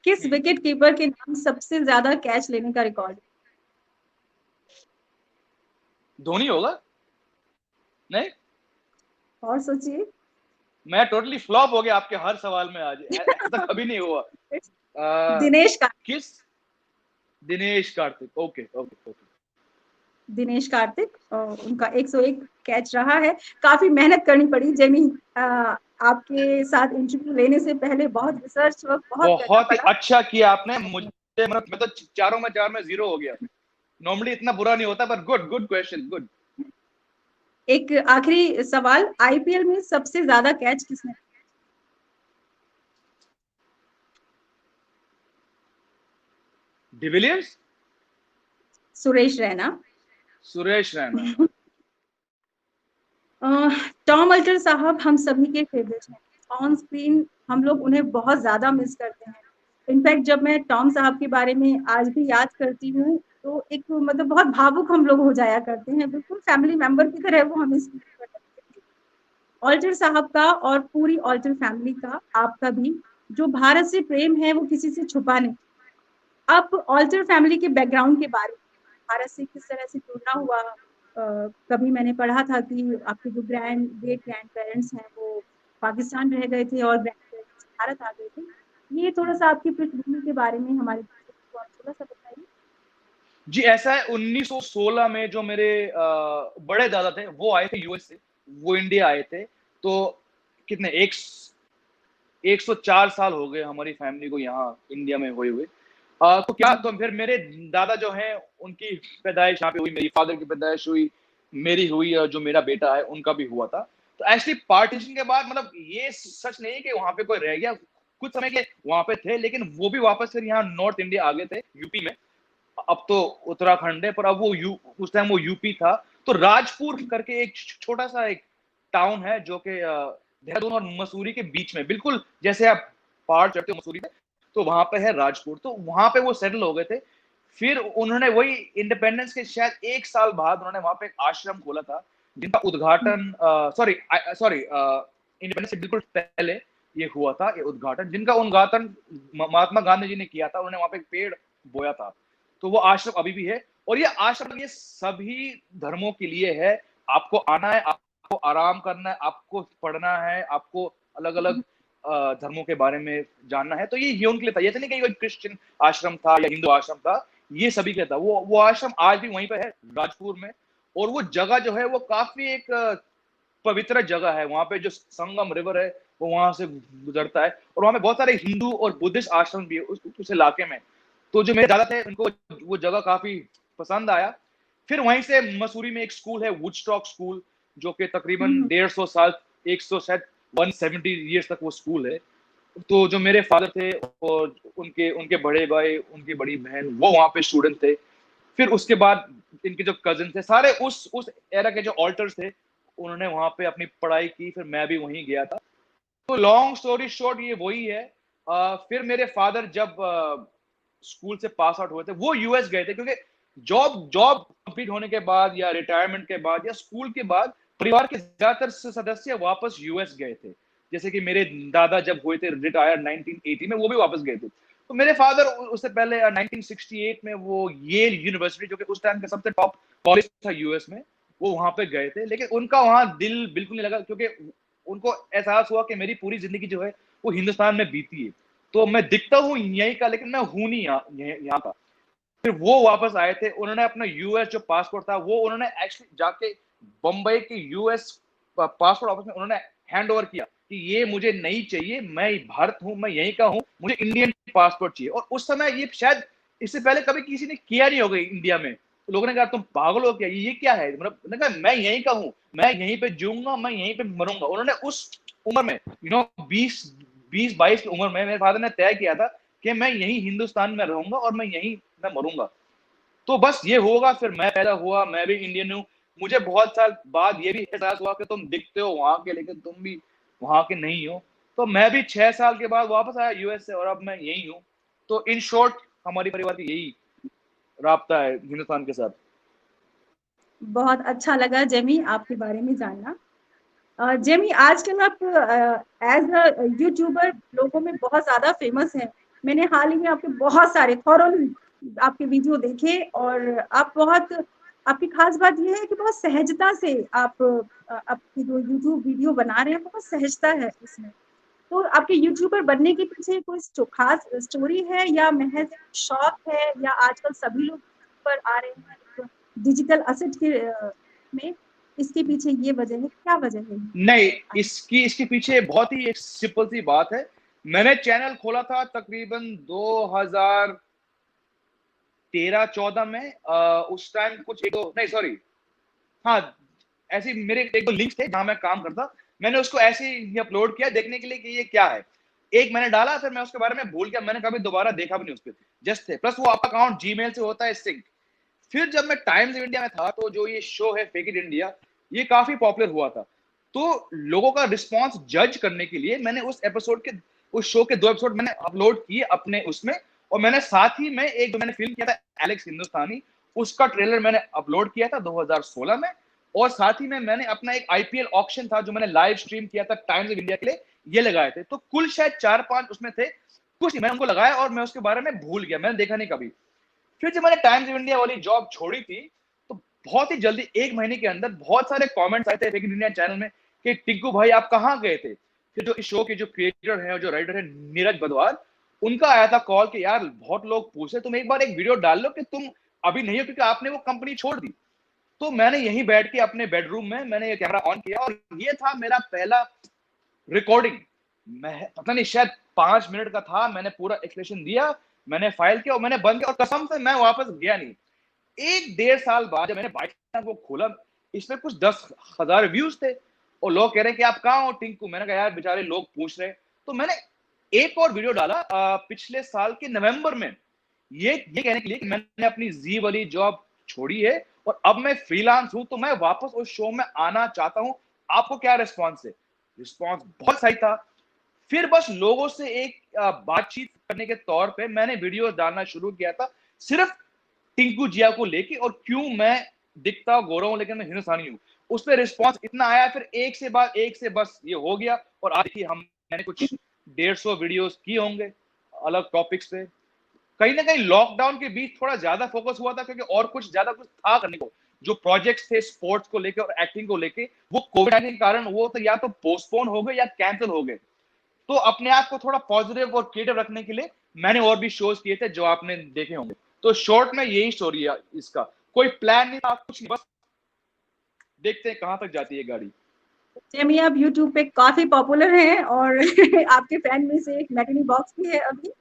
Speaker 1: किस विकेट कीपर के नाम सबसे ज्यादा कैच लेने का रिकॉर्ड?
Speaker 2: धोनी होगा? नहीं,
Speaker 1: और सोचिए।
Speaker 2: मैं टोटली फ्लॉप हो गया आपके हर सवाल में आज, ऐसा कभी नहीं हुआ।
Speaker 1: दिनेश कार्तिक।
Speaker 2: किस? Dinesh Karthik, okay okay okay.
Speaker 1: Dinesh Karthik, उनका 101 कैच रहा है। काफी मेहनत करनी पड़ी जेमी, आपके साथ इंटरव्यू लेने से पहले बहुत रिसर्च वर्क बहुत करना
Speaker 2: बहुत ही
Speaker 1: पड़ा।
Speaker 2: अच्छा किया आपने मुझे, मतलब मैं तो चारों में 4 में 0 हो गया। नॉर्मली इतना बुरा नहीं होता, पर गुड गुड क्वेश्चन, गुड।
Speaker 1: एक आखिरी सवाल, आईपीएल में सबसे ज्यादा कैच किसने?
Speaker 2: De Villiers.
Speaker 1: Suresh Raina.
Speaker 2: Suresh Raina.
Speaker 1: Tom alter साहब हम सभी के फेवरेट हैं। ऑन स्क्रीन हम लोग उन्हें बहुत ज्यादा मिस करते हैं। इनफैक्ट जब मैं टॉम साहब के बारे में आज भी याद करती हूँ तो एक मतलब बहुत भावुक हम लोग हो जाया करते हैं, बिल्कुल फैमिली मेंबर की तरह वो हमें फील करते हैं। ऑल्टर साहब का और पूरी ऑल्टर फैमिली का, आपका भी जो भारत से प्रेम है वो किसी से छुपा नहीं। आप ऑल्टर फैमिली के बैकग्राउंड के बारे में, भारत से किस तरह से जुड़ना हुआ, कभी मैंने पढ़ा था कि आपके जो ग्रेट ग्रैंड पेरेंट्स हैं वो पाकिस्तान रह गए थे और ग्रैंड पेरेंट्स भारत आ गए थे। ये थोड़ा सा आपकी पृष्ठभूमि के बारे में हमारे को आप थोड़ा सा बताइए।
Speaker 2: जी, ऐसा है 1916 में जो मेरे बड़े दादा थे वो आए थे यूएस से, वो इंडिया आए थे। तो कितने 104 साल हो गए हमारी फैमिली को यहाँ इंडिया में हुए हुए। तो क्या, तो फिर मेरे दादा जो हैं उनकी पैदाइश यहाँ पे हुई, मेरी फादर की पैदाइश हुई, मेरी हुई, और जो मेरा बेटा है उनका भी हुआ था। तो एक्चुअली पार्टीशन के बाद, मतलब ये सच नहीं है कि वहां पे कोई रह गया, कुछ समय के लिए वहां पे थे, लेकिन वो भी वापस फिर यहाँ नॉर्थ इंडिया आ गए थे, यूपी में। अब तो उत्तराखंड है, पर अब वो उस टाइम वो यूपी था। तो राजपुर करके एक छोटा सा एक टाउन है जो कि देहरादून और मसूरी के बीच में, बिल्कुल जैसे आप पहाड़ चढ़ते हो मसूरी से, तो वहां पे है राजपुर। तो वहां पे वो सेटल हो गए थे। फिर उन्होंने वही इंडिपेंडेंस के शायद 1 साल बाद उन्होंने वहां पे एक आश्रम खोला था, जिनका उद्घाटन सॉरी सॉरी इंडिपेंडेंस से बिल्कुल पहले ये हुआ था, ये उद्घाटन, जिनका उद्घाटन महात्मा गांधी जी ने किया था। उन्होंने वहां पे एक पेड़ बोया था। तो वो आश्रम अभी भी है, और ये आश्रम ये सभी धर्मों के लिए है। आपको आना है, आपको आराम करना है, आपको पढ़ना है, आपको अलग अलग धर्मों के बारे में जानना है, तो ये उनके लिए था। ये तो नहीं कि कोई क्रिश्चियन आश्रम था या हिंदू आश्रम था, ये सभी के लिए था। वो आश्रम आज भी वहीं पे है राजपुर में। और वो जगह जो है वो काफी एक पवित्र जगह है। वहां पे जो संगम रिवर है वो वहां से गुजरता है, और वहां पे बहुत सारे हिंदू और बुद्धिस्ट आश्रम भी है उस इलाके में। तो जो मेरे दादा थे उनको वो जगह काफी पसंद आया। फिर वहीं से मसूरी में एक स्कूल है, वुडस्टॉक स्कूल, जो कि तकरीबन 150 साल, 100 शायद 170 ईयर्स तक वो स्कूल है। तो जो मेरे फादर थे और उनके उनके बड़े भाई, उनकी बड़ी बहन, वो वहां पे स्टूडेंट थे। फिर उसके बाद इनके जो कजिन थे सारे उस एरा के जो ऑल्टर्स थे, उन्होंने वहां पे अपनी पढ़ाई की। फिर मैं भी वहीं गया था। तो लॉन्ग स्टोरी शॉर्ट ये वही है। फिर मेरे फादर जब स्कूल से पास आउट हुए थे, वो यूएस गए थे, क्योंकि जॉब जॉब कंप्लीट होने के बाद या रिटायरमेंट के बाद या स्कूल के बाद परिवार के ज्यादातर सदस्य वापस यूएस गए थे। जैसे कि मेरे दादा जब हुए थे रिटायर 1980 में, वो भी वापस गए थे। तो मेरे फादर उससे पहले 1968 में वो येल यूनिवर्सिटी, जो कि उस टाइम का सबसे टॉप कॉलेज था यूएस में, वो वहां पे गए थे। लेकिन उनका वहां दिल बिल्कुल नहीं लगा, क्योंकि उनको एहसास हुआ कि मेरी पूरी जिंदगी जो है वो हिंदुस्तान में बीती है। तो मैं दिखता हूँ यहीं का, लेकिन मैं हूं नहीं यहाँ का। फिर वो वापस आए थे। उन्होंने अपना यूएस जो पासपोर्ट था वो उन्होंने एक्चुअली जाके बम्बई के यूएस पासपोर्ट ऑफिस में उन्होंने हैंड ओवर किया कि ये मुझे नहीं चाहिए, मैं भारत हूं, मैं यहीं का हूं, मुझे इंडियन पासपोर्ट चाहिए। और उस समय ये शायद इससे पहले कभी किसी ने किया नहीं होगा इंडिया में। तो लोगों ने कहा तुम पागल हो क्या, ये क्या है, मतलब कहा मैं यहीं का हूँ, मैं यहीं पे जीऊंगा, मैं यहीं पे मरूंगा। उन्होंने उस उम्र में 20-22 की उम्र में मेरे फादर ने तय किया था कि मैं यहीं हिंदुस्तान में रहूंगा और मैं यहीं मैं मरूंगा। तो बस ये होगा। फिर मैं पैदा हुआ, मैं भी इंडियन हूँ। मुझे बहुत साल बाद ये भी एहसास हुआ कि तुम दिखते हो वहां के, लेकिन तुम भी वहां के नहीं हो। तो मैं भी 6 साल के बाद वापस आया यूएस से, और अब मैं यही हूँ। तो इन शॉर्ट हमारी परिवार की यही राब्ता है हिंदुस्तान के साथ।
Speaker 1: बहुत अच्छा लगा जेमी आपके बारे में जानना। जेमी, आजकल आप एज अ यूट्यूबर लोगों में बहुत ज्यादा फेमस हैं। मैंने हाल ही में आपके बहुत सारे थॉरोली आपके वीडियो देखे, और आप बहुत, आपकी खास बात यह है कि बहुत सहजता से आप आपकी जो यूट्यूब वीडियो बना रहे हैं, बहुत सहजता है उसमें। तो आपके यूट्यूबर बनने के पीछे कोई खास स्टोरी है, या महज शौक है, या आजकल सभी लोग पर आ रहे हैं एक डिजिटल असेट के में, इसके पीछे ये वजह है, क्या वजह है?
Speaker 2: नहीं, इसके पीछे बहुत ही एक सिंपल सी बात है। मैंने चैनल खोला था तकरीबन 2013-14 में। उस टाइम कुछ एक दो, नहीं सॉरी, हाँ, ऐसे मेरे एक दो लिंक्स थे जहां मैं काम करता। मैंने उसको ऐसे ही अपलोड किया देखने के लिए कि ये क्या है। एक मैंने डाला, फिर मैं उसके बारे में भूल गया, मैंने कभी दोबारा देखा भी नहीं उस पर। जस्ट थे, प्लस वो आपका अकाउंट जीमेल से होता है सिंक। फिर जब मैं टाइम्स ऑफ इंडिया में था, तो जो ये शो है फेक इट इंडिया, ये काफी पॉपुलर हुआ था। तो लोगों का रिस्पॉन्स जज करने के लिए मैंने उस शो के 2 एपिसोड मैंने अपलोड किए अपने उसमें। और मैंने साथ ही में एक जो मैंने फिल्म किया था एलेक्स हिंदुस्तानी, उसका ट्रेलर मैंने अपलोड किया था 2016 में। और साथ ही में मैंने अपना एक आईपीएल ऑक्शन था जो मैंने लाइव स्ट्रीम किया था टाइम्स ऑफ इंडिया के लिए, ये लगाए थे। तो कुल शायद 4-5 उसमें थे, कुछ नहीं, मैंने उनको लगाया और मैं उसके बारे में भूल गया, मैंने देखा नहीं कभी। फिर जब मैंने टाइम्स ऑफ इंडिया वाली जॉब छोड़ी थी, तो बहुत ही जल्दी 1 महीने के अंदर बहुत सारे कमेंट्स आए थे फेक इंडिया चैनल में कि टिंकू भाई आप कहाँ गए थे? फिर जो इस शो के जो क्रिएटर हैं और जो राइटर है नीरज बदवार, उनका आया था कॉल कि यार बहुत लोग पूछ रहे, तुम एक बार एक वीडियो डाल लो कि तुम अभी नहीं हो क्योंकि आपने वो कंपनी छोड़ दी। तो मैंने यहीं बैठ के अपने बेडरूम में मैंने कैमरा ऑन किया और ये था मेरा पहला रिकॉर्डिंग। मैं पता नहीं शायद 5 मिनट का था, मैंने पूरा एक्सप्रेशन दिया, मैंने फाइल किया और मैंने बंद किया और कसम से मैं वापस गया नहीं। 1 डेढ़ साल बाद जब मैंने बाइक को खोला, इसमें कुछ 10,000 व्यूज थे और लोग कह रहे हैं कि आप कहाँ हो टिंकू? मैंने कहा यार बेचारे लोग पूछ रहे हैं। तो मैंने एक और वीडियो डाला पिछले साल के नवंबर में, ये कहने के लिए कि मैंने अपनी जी वाली जॉब छोड़ी है और अब मैं फ्रीलांस हूं, तो मैं वापस उस शो में आना चाहता हूं। आपको क्या रिस्पॉन्स है? रिस्पॉन्स बहुत सही था। फिर बस लोगों से एक बातचीत करने के तौर पे मैंने वीडियो डालना शुरू किया था, सिर्फ टिंकू जिया को लेके और क्यों मैं दिखता गौरव हूं लेकिन मैं हिंदुस्तानी हूं। उस पर रिस्पॉन्स इतना आया, फिर एक से बाद एक से बस ये हो गया और आज ही मैंने कुछ 150 वीडियोस किए होंगे अलग टॉपिक्स पे। कहीं ना कहीं लॉकडाउन के बीच थोड़ा ज्यादा फोकस हुआ था क्योंकि और कुछ ज्यादा कुछ था करने को। जो प्रोजेक्ट्स थे स्पोर्ट्स को लेके और एक्टिंग को लेके, वो कोविड के कारण वो तो या तो पोस्टपोन हो गए या कैंसिल हो गए। तो अपने आप को थोड़ा पॉजिटिव और क्रिएटिव रखने के लिए मैंने और भी शोज किए थे जो आपने देखे होंगे। तो शॉर्ट में यही स्टोरी है इसका, कोई प्लान नहीं था कुछ नहीं, बस देखते हैं कहां तक जाती है गाड़ी।
Speaker 1: जेमी आप यूट्यूब पे काफी पॉपुलर हैं और आपके फैन में से एक मैटिनी बॉक्स भी है अभी।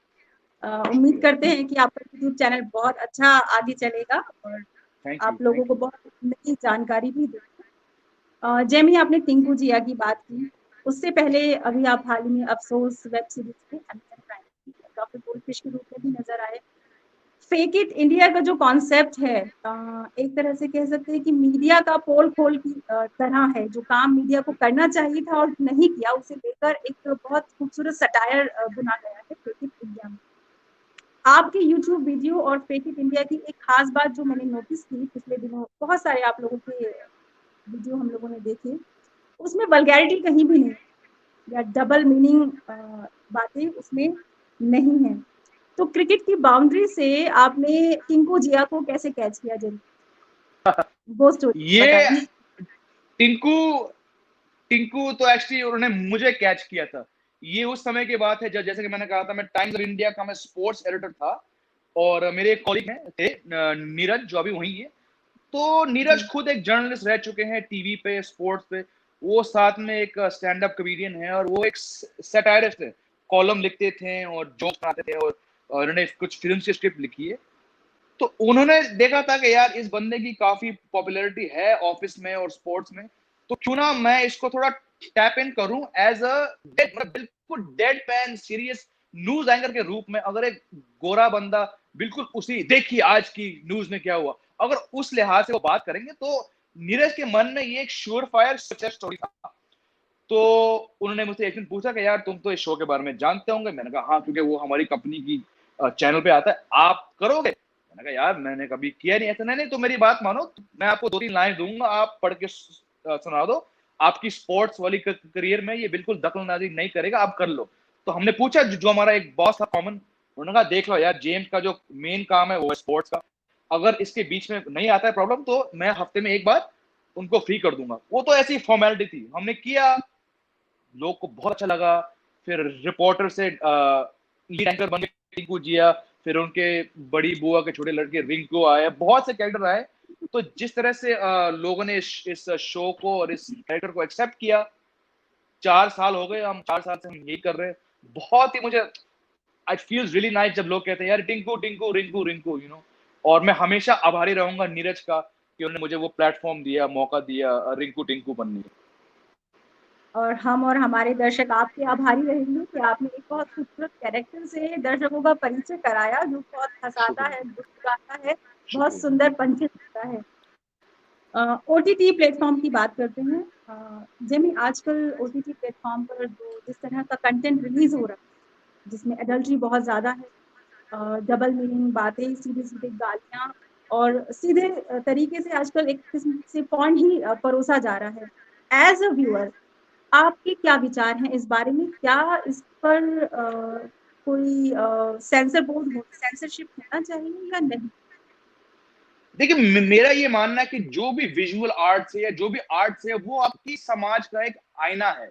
Speaker 1: उम्मीद करते हैं कि आपका यूट्यूब चैनल बहुत अच्छा आगे चलेगा और
Speaker 2: थैंक यू
Speaker 1: आप लोगों
Speaker 2: थैंक
Speaker 1: को
Speaker 2: यू।
Speaker 1: बहुत नई जानकारी भी देगा। जेमी आपने टिंकू जिया की बात की, उससे पहले अभी आप हाल ही में अफसोस वेब सीरीज में अमेज़न प्राइम की डॉक्टर गोल्डफिश के रूप में भी नजर आए। फेक इट इंडिया का जो कॉन्सेप्ट है, एक तरह से कह सकते हैं कि मीडिया का पोल खोल की तरह है। जो काम मीडिया को करना चाहिए था और नहीं किया, उसे लेकर एक बहुत खूबसूरत सटायर बुना गया है फेक इट इंडिया में। आपके यूट्यूब वीडियो और फेक इट इंडिया की एक खास बात जो मैंने नोटिस की पिछले दिनों, बहुत सारे आप लोगों के वीडियो हम लोगों ने देखे, उसमें वल्गैरिटी कहीं भी नहीं या डबल मीनिंग बातें उसमें नहीं है। तो क्रिकेट की बाउंड्री से आपने टिंकू जिया को कैसे कैच किया? वो स्टोरी
Speaker 2: ये
Speaker 1: बताइए।
Speaker 2: टिंकू टिंकू तो एक्चुअली उन्होंने मुझे कैच किया था। ये उस समय की बात है जब, जैसे कि मैंने कहा था, मैं टाइम्स ऑफ इंडिया का मैं स्पोर्ट्स एडिटर था और मेरे एक कॉलीग हैं थे नीरज जो अभी वहीं है। तो नीरज
Speaker 1: जी
Speaker 2: खुद एक जर्नलिस्ट रह चुके हैं टीवी पे स्पोर्ट्स पे। वो साथ में एक स्टैंड अप कॉमेडियन है और वो एक सैटायरिस्ट है, कॉलम लिखते थे और जोक्स बनाते थे और उन्होंने कुछ फिल्म की स्क्रिप्ट लिखी है। तो उन्होंने देखा था कि यार इस बंदे की काफी पॉपुलैरिटी है ऑफिस में और स्पोर्ट्स में, तो क्यों ना मैं इसको थोड़ा टैप इन करूं एज अ मतलब बिल्कुल dead pan serious news anchor के रूप में। अगर एक गोरा बंदा बिल्कुल उसी देखिए आज की न्यूज में क्या हुआ, अगर उस लिहाज से वो बात करेंगे तो नीरज के मन में ये एक श्योर फायर सक्सेस स्टोरी था। तो उन्होंने मुझसे एक दिन पूछा कि यार तुम तो इस शो के बारे में जानते होंगे। मैंने कहा हाँ, क्योंकि वो हमारी कंपनी की चैनल पे आता है, आप करोगे? मैंने कहा यार मैंने कभी किया नहीं ऐसा। नहीं तो मेरी बात मानो, मैं आपको 2-3 लाइन दूंगा, आप पढ़ के सुना दो। आपकी स्पोर्ट्स वाली करियर में ये बिल्कुल दखलंदाजी नहीं करेगा, आप कर लो। तो हमने पूछा जो हमारा एक बॉस था कॉमन, उन्होंने कहा देख लो यार, जेम्स का जो मेन काम है वो है स्पोर्ट्स का, अगर इसके बीच में नहीं आता है प्रॉब्लम तो मैं हफ्ते में एक बार उनको फ्री कर दूंगा। वो तो ऐसी फॉर्मेलिटी थी, हमने किया, लोग को बहुत अच्छा लगा। फिर रिपोर्टर से लीड एंकर बन गए टिंकू जिया, फिर उनके बड़ी बुआ के छोटे लड़के रिंकू आए, बहुत से कैरेक्टर आए। तो जिस तरह से लोगों ने इस शो को और इस कैरेक्टर को एक्सेप्ट किया, 4 साल हो गए, हम 4 साल से हम यही कर रहे हैं। बहुत ही मुझे आई फील रियली नाइस जब लोग कहते हैं यार टिंकू टिंकू रिंकू रिंकू, यू नो। और मैं हमेशा आभारी रहूंगा नीरज का कि उन्होंने मुझे वो प्लेटफॉर्म दिया, मौका दिया रिंकू टिंकू बनने का।
Speaker 1: और हम और हमारे दर्शक आपके आभारी रहेंगे कि आपने एक बहुत खूबसूरत कैरेक्टर से दर्शकों का परिचय कराया, जो बहुत हंसाता है,
Speaker 2: शुक्रिया
Speaker 1: मुस्कुराता है, बहुत
Speaker 2: शुक्रिया।
Speaker 1: सुंदर पंचित होता है। ओटीटी प्लेटफॉर्म की बात करते हैं। जेमी आजकल ओटीटी प्लेटफॉर्म पर जो जिस तरह का कंटेंट रिलीज हो रहा है, जिसमें एडल्ट्री बहुत ज्यादा है, डबल मीनिंग बातें, सीधे सीधे गालियां और सीधे तरीके से आजकल एक किस्म से पॉइंट ही परोसा जा रहा है। एज अ व्यूअर आपके क्या विचार हैं इस बारे में? क्या इस पर कोई सेंसरशिप होना चाहिए या नहीं?
Speaker 2: देखिए मेरा ये मानना है कि जो भी विजुअल आर्ट्स है या जो भी आर्ट्स है वो आपकी समाज का एक आईना है।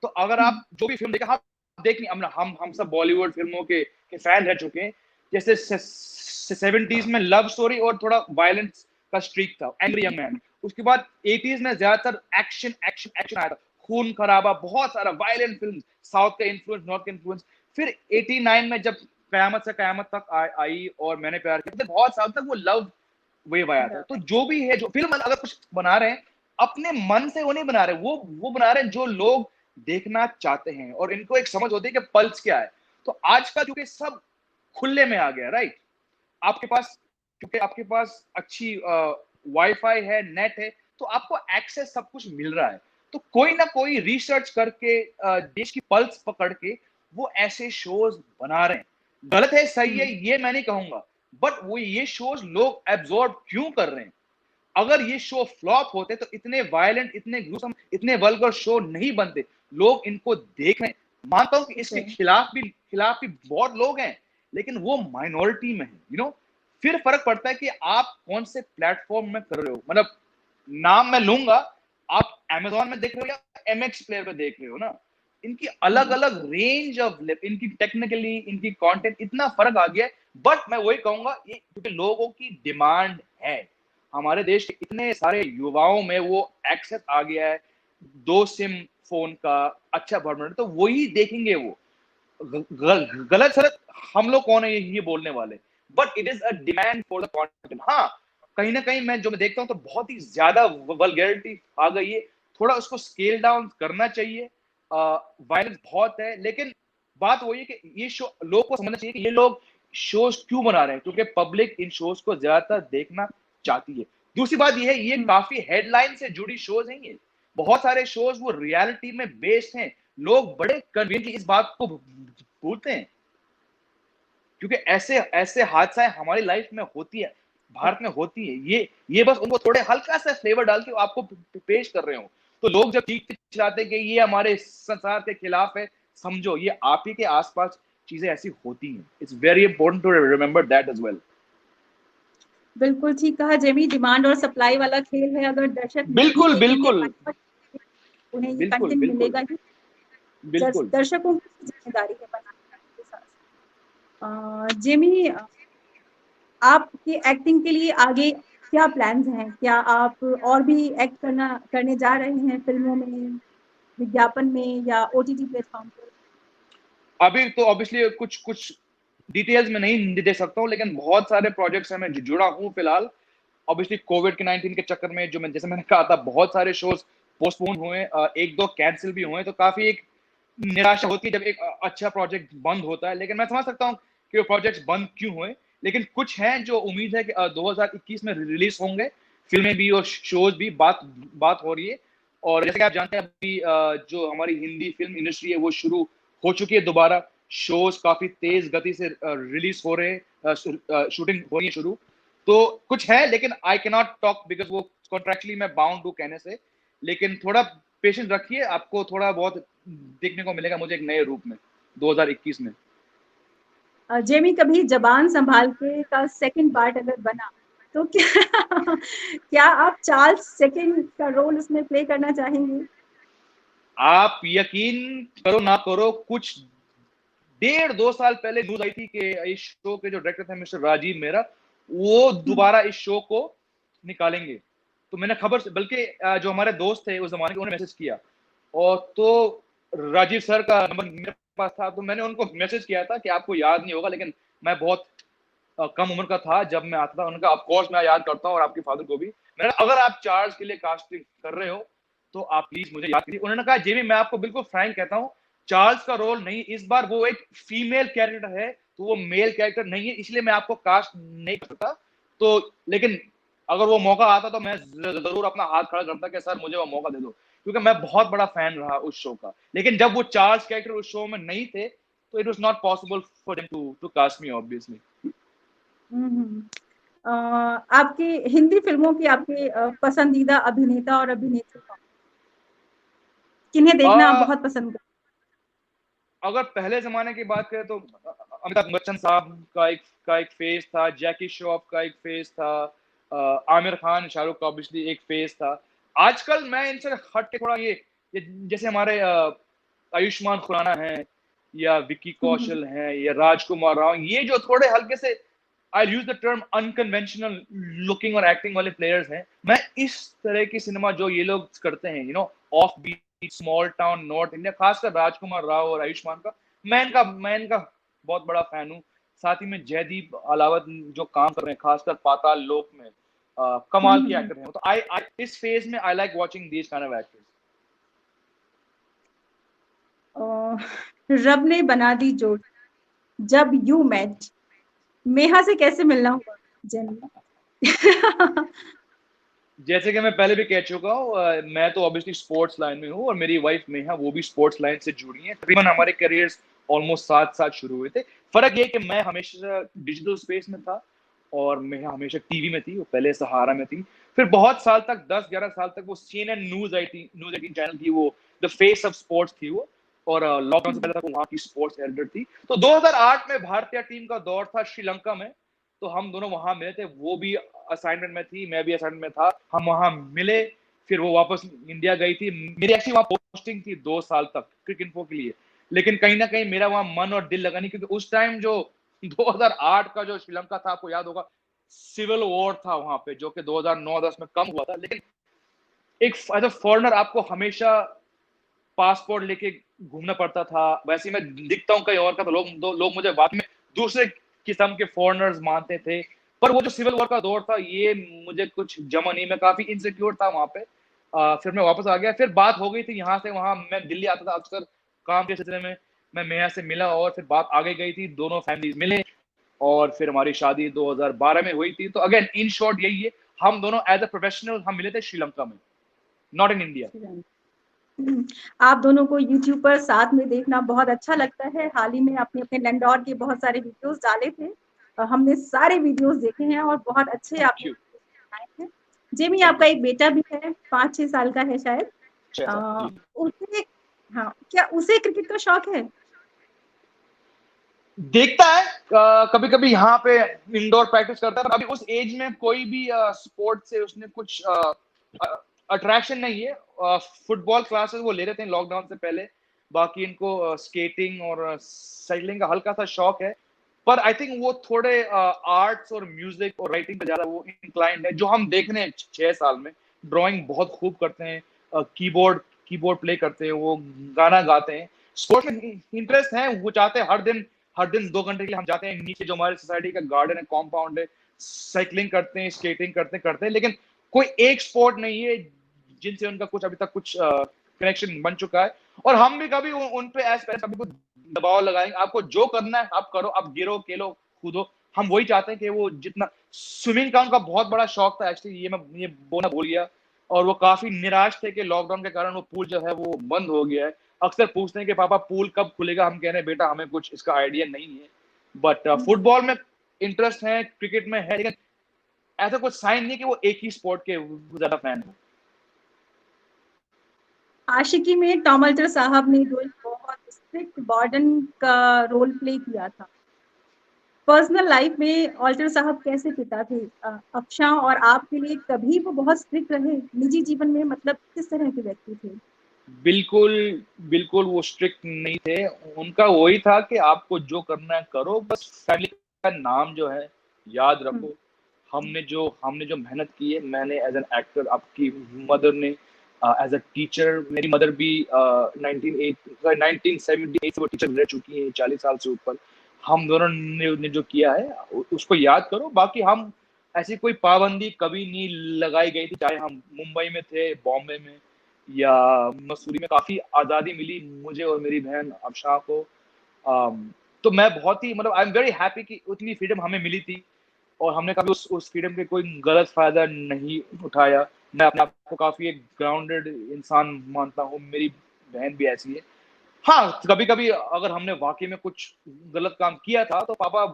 Speaker 2: तो अगर आप जो भी फिल्म देखें, हम देख नहीं, हम सब बॉलीवुड फिल्मों के फैन रह चुके हैं। जैसे 70s में लव स्टोरी और थोड़ा वायलेंस का स्ट्रीक था, एंग्री यंग मैन। उसके बाद 80s में ज्यादातर एक्शन एक्शन एक्शन आया था, खून खराबा, बहुत सारा वायलेंट फिल्म, साउथ का इन्फ्लुएंस, नॉर्थ का इन्फ्लुएंस। फिर 89 में जब कयामत से कयामत तक आई और मैंने प्यार किया, तो बहुत साल तक वो लव वेव आया था। तो जो भी है, जो फिल्म अगर कुछ बना रहे हैं अपने मन से, वो नहीं बना रहे, वो बना रहे हैं जो लोग देखना चाहते हैं, और इनको एक समझ होती है कि पल्स क्या है। तो आज का क्योंकि सब खुले में आ गया, राइट, आपके पास, क्योंकि आपके पास अच्छी वाईफाई है, नेट है, तो आपको एक्सेस सब कुछ मिल रहा है। तो कोई ना कोई रिसर्च करके देश की पल्स पकड़ के वो ऐसे शोज बना रहे हैं। गलत है सही है ये मैं नहीं कहूंगा, बट वो ये शोज लोग एब्जॉर्ब क्यों कर रहे हैं? अगर ये शो फ्लॉप होते तो इतने वायलेंट, इतने ग्रुसम, इतने वल्गर शो नहीं बनते। लोग इनको देख रहे हैं। मानता हूं कि इसके खिलाफ भी बहुत लोग हैं, लेकिन वो माइनॉरिटी में है, फिर फर्क पड़ता है कि आप कौन से प्लेटफॉर्म में कर रहे हो। मतलब नाम मैं लूंगा, आप Amazon में देख रहे हो या MX प्लेयर पे देख रहे हो ना, इनकी अलग अलग रेंज ऑफ, इनकी टेक्निकली, इनकी कंटेंट, इतना फर्क आ गया है। बट मैं वही कहूंगा, ये क्योंकि लोगों की डिमांड है। हमारे देश के इतने सारे युवाओं में वो एक्सेस आ गया है, 2 सिम फोन का अच्छा भरभर, तो वही देखेंगे वो। गलत सलत हम लोग कौन है ये बोलने वाले, but it is a demand for the content. हाँ, कहीं ना कहीं मैं देखता हूँ तो बहुत ही ज्यादा वल्गैरिटी आ गई है, थोड़ा उसको स्केल डाउन करना चाहिए। वायलेंस बहुत है, लेकिन बात वही है कि ये शो लोग को समझना चाहिए कि ये लोग शोज क्यों बना रहे हैं, क्योंकि पब्लिक इन शोज को ज्यादातर देखना चाहती है। दूसरी बात ये है, ये काफी हेडलाइन से जुड़ी शोज हैं। ये बहुत सारे शोज वो रियलिटी में बेस्ड हैं। लोग बड़े कन्वीनियंटली इस बात को भूलते हैं, क्योंकि ऐसे ऐसे हादसाएं हमारी लाइफ में होती है, भारत में होती है। ये बस उनको थोड़े हल्का सा फ्लेवर डाल के आपको पेश कर रहे हो। तो लोग जब चीख चिल्लाते कि ये हमारे संसार के खिलाफ है, समझो ये आप ही के आसपास चीजें ऐसी होती हैं। It's very important to remember that as well.
Speaker 1: बिल्कुल ठीक कहा जेमी, डिमांड और सप्लाई वाला खेल है। अगर दर्शक नहीं
Speaker 2: बिल्कुल
Speaker 1: देखेंगे,
Speaker 2: बिल्कुल
Speaker 1: उन्हें ये
Speaker 2: बिल्कुल
Speaker 1: कंटेंट
Speaker 2: बिल्कुल
Speaker 1: मिलेगा ही।
Speaker 2: बिल्कुल।
Speaker 1: दर्शकों की जिम्मेदारी है बनाने के साथ। जेमी, आपकी एक्टिंग के लिए आगे क्या प्लान्स हैं? क्या आप और भी एक्ट करने जा रहे हैं फिल्मों में, विज्ञापन में या OTT प्लेटफॉर्म पर?
Speaker 2: अभी तो ऑब्वियसली कुछ कुछ डिटेल्स में नहीं दे सकता हूँ, लेकिन बहुत सारे प्रोजेक्ट्स से मैं जुड़ा हूँ फिलहाल। ऑब्वियसली कोविड के 19 के चक्कर में, जो मैं जैसे मैंने कहा था, बहुत सारे शोज पोस्टपोन हुए, एक दो कैंसिल भी हुए, तो काफी एक निराशा होती है जब एक अच्छा प्रोजेक्ट बंद होता है। लेकिन मैं समझ सकता हूँ कि वो प्रोजेक्ट्स बंद क्यों हुए। लेकिन कुछ हैं जो उम्मीद है कि 2021 में रिलीज होंगे, फिल्में भी और शोज भी। बात बात हो रही है। और जैसे कि आप जानते हैं, अभी जो हमारी हिंदी फिल्म इंडस्ट्री है वो शुरू हो चुकी है दोबारा। शोज काफी तेज गति से रिलीज हो रहे हैं, शूटिंग हो रही है शुरू। तो कुछ है, लेकिन I can not talk because वो कॉन्ट्रैक्चुअली मैं बाउंड हूँ कहने से। लेकिन थोड़ा पेशेंस रखिए, आपको थोड़ा बहुत देखने को मिलेगा मुझे एक नए रूप में 2021 में।
Speaker 1: जेमी, कभी जबान संभाल के का सेकंड पार्ट अगर बना तो क्या क्या आप चार्ल्स सेकंड का रोल उसमें प्ले करना चाहेंगे?
Speaker 2: आप यकीन करो ना करो, कुछ 1.5-2 साल पहले न्यूज आई थी कि इस शो के जो डायरेक्टर थे मिस्टर राजीव मेहरा, वो दोबारा इस शो को निकालेंगे। तो मैंने खबर से, बल्कि जो हमारे दोस्त थे उस जमाने के, उन्होंने मैसेज किया। और तो राजीव सर का नंबर मेरे पास था, तो मैंने उनको मैसेज किया था कि आपको याद नहीं होगा, लेकिन मैं बहुत कम उम्र का था जब मैं आता था। उनका ऑफ कोर्स मैं याद करता हूँ, और आपके फादर को भी। मैंने, अगर आप चार्ल्स के लिए कास्टिंग कर रहे हो तो आप प्लीज मुझे याद कीजिए। उन्होंने कहा, जेमी मैं आपको बिल्कुल फ्रैंक कहता हूँ, चार्ल्स का रोल नहीं, इस बार वो एक फीमेल कैरेक्टर है, तो वो मेल कैरेक्टर नहीं है, इसलिए मैं आपको कास्ट नहीं कर सकता। तो लेकिन अगर वो मौका आता तो मैं जरूर अपना हाथ खड़ा करता कि सर मुझे वो मौका दे दो, क्योंकि मैं बहुत बड़ा फैन रहा उस शो का। लेकिन जब वो चार्ल्स कैरेक्टर उस शो में नहीं थे, तो it was not possible for them to cast me obviously.
Speaker 1: आपकी हिंदी फिल्मों की आपके पसंदीदा अभिनेता और अभिनेत्री कौन? किन्हें देखना बहुत पसंद करते?
Speaker 2: अगर पहले जमाने की बात करें तो अमिताभ बच्चन साहब का एक फेज था, जैकी श्रॉफ का एक फेज था, आमिर खान, शाहरुख का ऑब्वियसली एक फेज था। आजकल मैं इनसे हट के थोड़ा ये जैसे हमारे आयुष्मान खुराना है, या विक्की कौशल है, या राजकुमार राव, ये जो थोड़े हल्के से I use the term unconventional looking और एक्टिंग वाले प्लेयर्स हैं, मैं इस तरह की सिनेमा जो ये लोग करते हैं, off beat, small town, north India, खासकर राजकुमार राव और आयुष्मान का, मैं इनका बहुत बड़ा फैन हूँ। साथ ही में जयदीप अलावत जो काम कर रहे हैं, खासकर पाताल लोक में, कमाल की एक्टर हैं। तो आई इस फेज में I like watching these kind of actors.
Speaker 1: रब ने बना दी जोड़ी, जब यू मेट, मेहा से कैसे मिलना हुआ जेनी?
Speaker 2: जैसे कि मैं पहले भी कह चुका हूँ, मैं तो ऑब्वियसली स्पोर्ट्स लाइन में हूँ, और मेरी वाइफ नेहा वो भी स्पोर्ट्स लाइन से जुड़ी है। तकरीबन हमारे करियर्स ऑलमोस्ट साथ साथ शुरू हुए थे। फर्क ये कि मैं हमेशा डिजिटल स्पेस में था, और नेहा हमेशा टीवी में थी। वो पहले सहारा में थी, फिर बहुत साल तक, 10-11 साल तक वो CNN न्यूज 18 चैनल की वो द फेस ऑफ स्पोर्ट्स थी वो, और लॉकडाउन से पहले तक वो वहाँ की स्पोर्ट्स एडिटर थी। तो 2008 में भारतीय टीम का दौर था श्रीलंका में, तो हम दोनों वहां मिले थे। वो भी असाइनमेंट में थी, मैं भी असाइनमेंट में था, हम वहां मिले। फिर वो वापस इंडिया गई थी। मेरी एक्चुअली वहां पोस्टिंग थी 2 साल तक क्रिक इन्फो के लिए, लेकिन कहीं ना कहीं मेरा वहां मन और दिल लगा नहीं, क्योंकि उस टाइम जो 2008 का जो श्रीलंका था, आपको याद होगा, सिविल वॉर था वहां पे, जो कि 2009-10 में कम हुआ था। लेकिन एक एज अ फॉरनर आपको हमेशा पासपोर्ट लेके घूमना पड़ता था। वैसे ही मैं दिखता हूँ कहीं और का, तो लोग मुझे बाद में दूसरे किस्म के फॉरनर्स मानते थे। पर वो जो सिविल वॉर का दौर था, ये मुझे कुछ जमा नहीं, मैं काफी इनसिक्योर था वहां पे। फिर मैं वापस आ गया। फिर बात हो गई थी यहाँ से वहां, मैं दिल्ली आता था अक्सर काम के सिलसिले में। मैं मेहा से मिला, और फिर बात आगे गई थी, दोनों फैमिलीज मिले, और फिर हमारी शादी 2012 में हुई थी। तो अगेन इन शॉर्ट यही है, हम दोनों एज अ प्रोफेशनल हम मिले थे श्रीलंका में, नॉट इन इंडिया।
Speaker 1: आप दोनों को YouTube पर साथ में देखना बहुत अच्छा लगता है। हाल ही में आपने अपने लैंडोर के बहुत सारे वीडियोस डाले थे, हमने सारे वीडियोस देखे हैं और बहुत अच्छे
Speaker 2: थैंक
Speaker 1: आपने
Speaker 2: यू।
Speaker 1: बनाए हैं। जेमी,
Speaker 2: थैंक
Speaker 1: आपका
Speaker 2: यू।
Speaker 1: एक बेटा भी है, 5-6 साल का है शायद।
Speaker 2: जी।
Speaker 1: उसे, हाँ, क्या उसे क्रिकेट का शौक है?
Speaker 2: देखता है, कभी कभी यहाँ पे इंडोर प्रैक्टिस करता है, पर अभी उस एज में कोई भी स्पोर्ट से उसने कुछ अट्रैक्शन नहीं है। फुटबॉल क्लासेस वो ले रहे थे लॉकडाउन से पहले। बाकी इनको स्केटिंग और साइकिलिंग का हल्का सा शौक है। पर आई थिंक वो थोड़े आर्ट्स और म्यूजिक और राइटिंग पे ज्यादा वो इंक्लाइंड है, जो हम देख रहे हैं 6 साल में। ड्राइंग बहुत खूब करते हैं, कीबोर्ड कीबोर्ड प्ले करते हैं, वो गाना गाते हैं। स्पोर्ट्स में इंटरेस्ट है, वो चाहते हैं हर दिन 2 घंटे के लिए हम जाते हैं नीचे, जो हमारे सोसाइटी का गार्डन है, कॉम्पाउंड है, साइकिलिंग करते हैं, स्केटिंग करते हैं। लेकिन कोई एक स्पोर्ट नहीं है जिनसे उनका कुछ अभी तक कुछ कनेक्शन बन चुका है। और हम भी कभी उन पे कभी कुछ दबाव लगाएंगे, आपको जो करना है आप करो, आप गिरो, खेलो, कूदो। हम वही चाहते हैं कि वो जितना स्विमिंग का उनका बहुत बड़ा शौक था एक्चुअली, ये मैं ये बोलना भूल गया। और वो काफी निराश थे कि लॉकडाउन के कारण वो पूल जो है वो बंद हो गया है। अक्सर पूछते हैं कि पापा पूल कब खुलेगा, हम कह रहे हैं बेटा हमें कुछ इसका आइडिया नहीं है। बट फुटबॉल में इंटरेस्ट है, क्रिकेट में है, लेकिन ऐसा कुछ साइन नहीं कि वो एक ही स्पोर्ट के ज्यादा फैन है।
Speaker 1: आशिकी में टॉम अल्टर साहब ने जो एक बहुत स्ट्रिक्ट वार्डन का रोल प्ले किया था, पर्सनल लाइफ में ऑल्टर साहब कैसे पिता थे? अफशां और आपके लिए कभी वो बहुत स्ट्रिक्ट रहे निजी जीवन में, मतलब किस तरह के व्यक्ति थे?
Speaker 2: बिल्कुल, बिल्कुल वो स्ट्रिक्ट नहीं थे। उनका वही था कि आपको जो करना है करो, बस फैमिली का नाम जो है याद रखो। हमने जो मेहनत की है, मैंने एज एन एक्टर, आपकी मदर ने एज अ टीचर, मेरी मदर भी 1978 से वो टीचर रह चुकी है, 40 साल से ऊपर। हम दोनों ने जो किया है उसको याद करो। बाकी हम ऐसी कोई पाबंदी कभी नहीं लगाई गई थी, चाहे हम मुंबई में थे, बॉम्बे में, या मसूरी में। काफी आजादी मिली मुझे और मेरी बहन अफशां को। तो मैं बहुत ही, मतलब आई एम वेरी हैप्पी कि उतनी फ्रीडम हमें मिली थी, और हमने कभी उस फ्रीडम के कोई गलत फायदा नहीं उठाया। मैं अपने आप को काफी एक ग्राउंडेड इंसान मानता हूँ, मेरी बहन भी ऐसी है। हाँ, कभी कभी अगर हमने वाकई में कुछ गलत काम किया था, तो पापा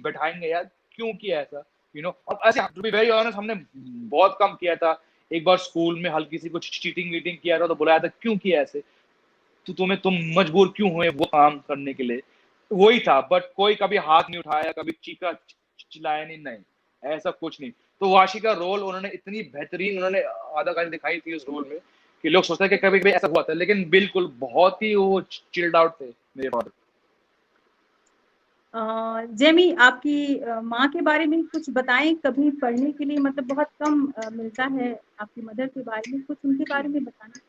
Speaker 2: बैठाएंगे, यार क्यों किया ऐसा, और ऐसे टू बी वेरी ऑनेस्ट हमने बहुत कम किया था। एक बार स्कूल में हल्की सी कुछ चीटिंग वीटिंग किया था, तो बुलाया था, क्यों किया ऐसे। तुम मजबूर क्यों हुए वो काम करने के लिए, वही था। बट कोई कभी हाथ नहीं उठाया, कभी चीखा चिल्लाया नहीं, नहीं ऐसा कुछ नहीं। तो वाशी का रोल उन्होंने इतनी बेहतरीन उन्होंने अदाकारी दिखाई थी उस रोल में कि लोग सोचते हैं कि कभी कभी ऐसा हुआ था, लेकिन बिल्कुल बहुत ही वो चिल्ड आउट थे मेरे फादर।
Speaker 1: जेमी, आपकी माँ के बारे में कुछ बताएं, कभी पढ़ने के लिए मतलब बहुत कम मिलता है आपकी मदर के बारे में, कुछ उनके बारे में बताना।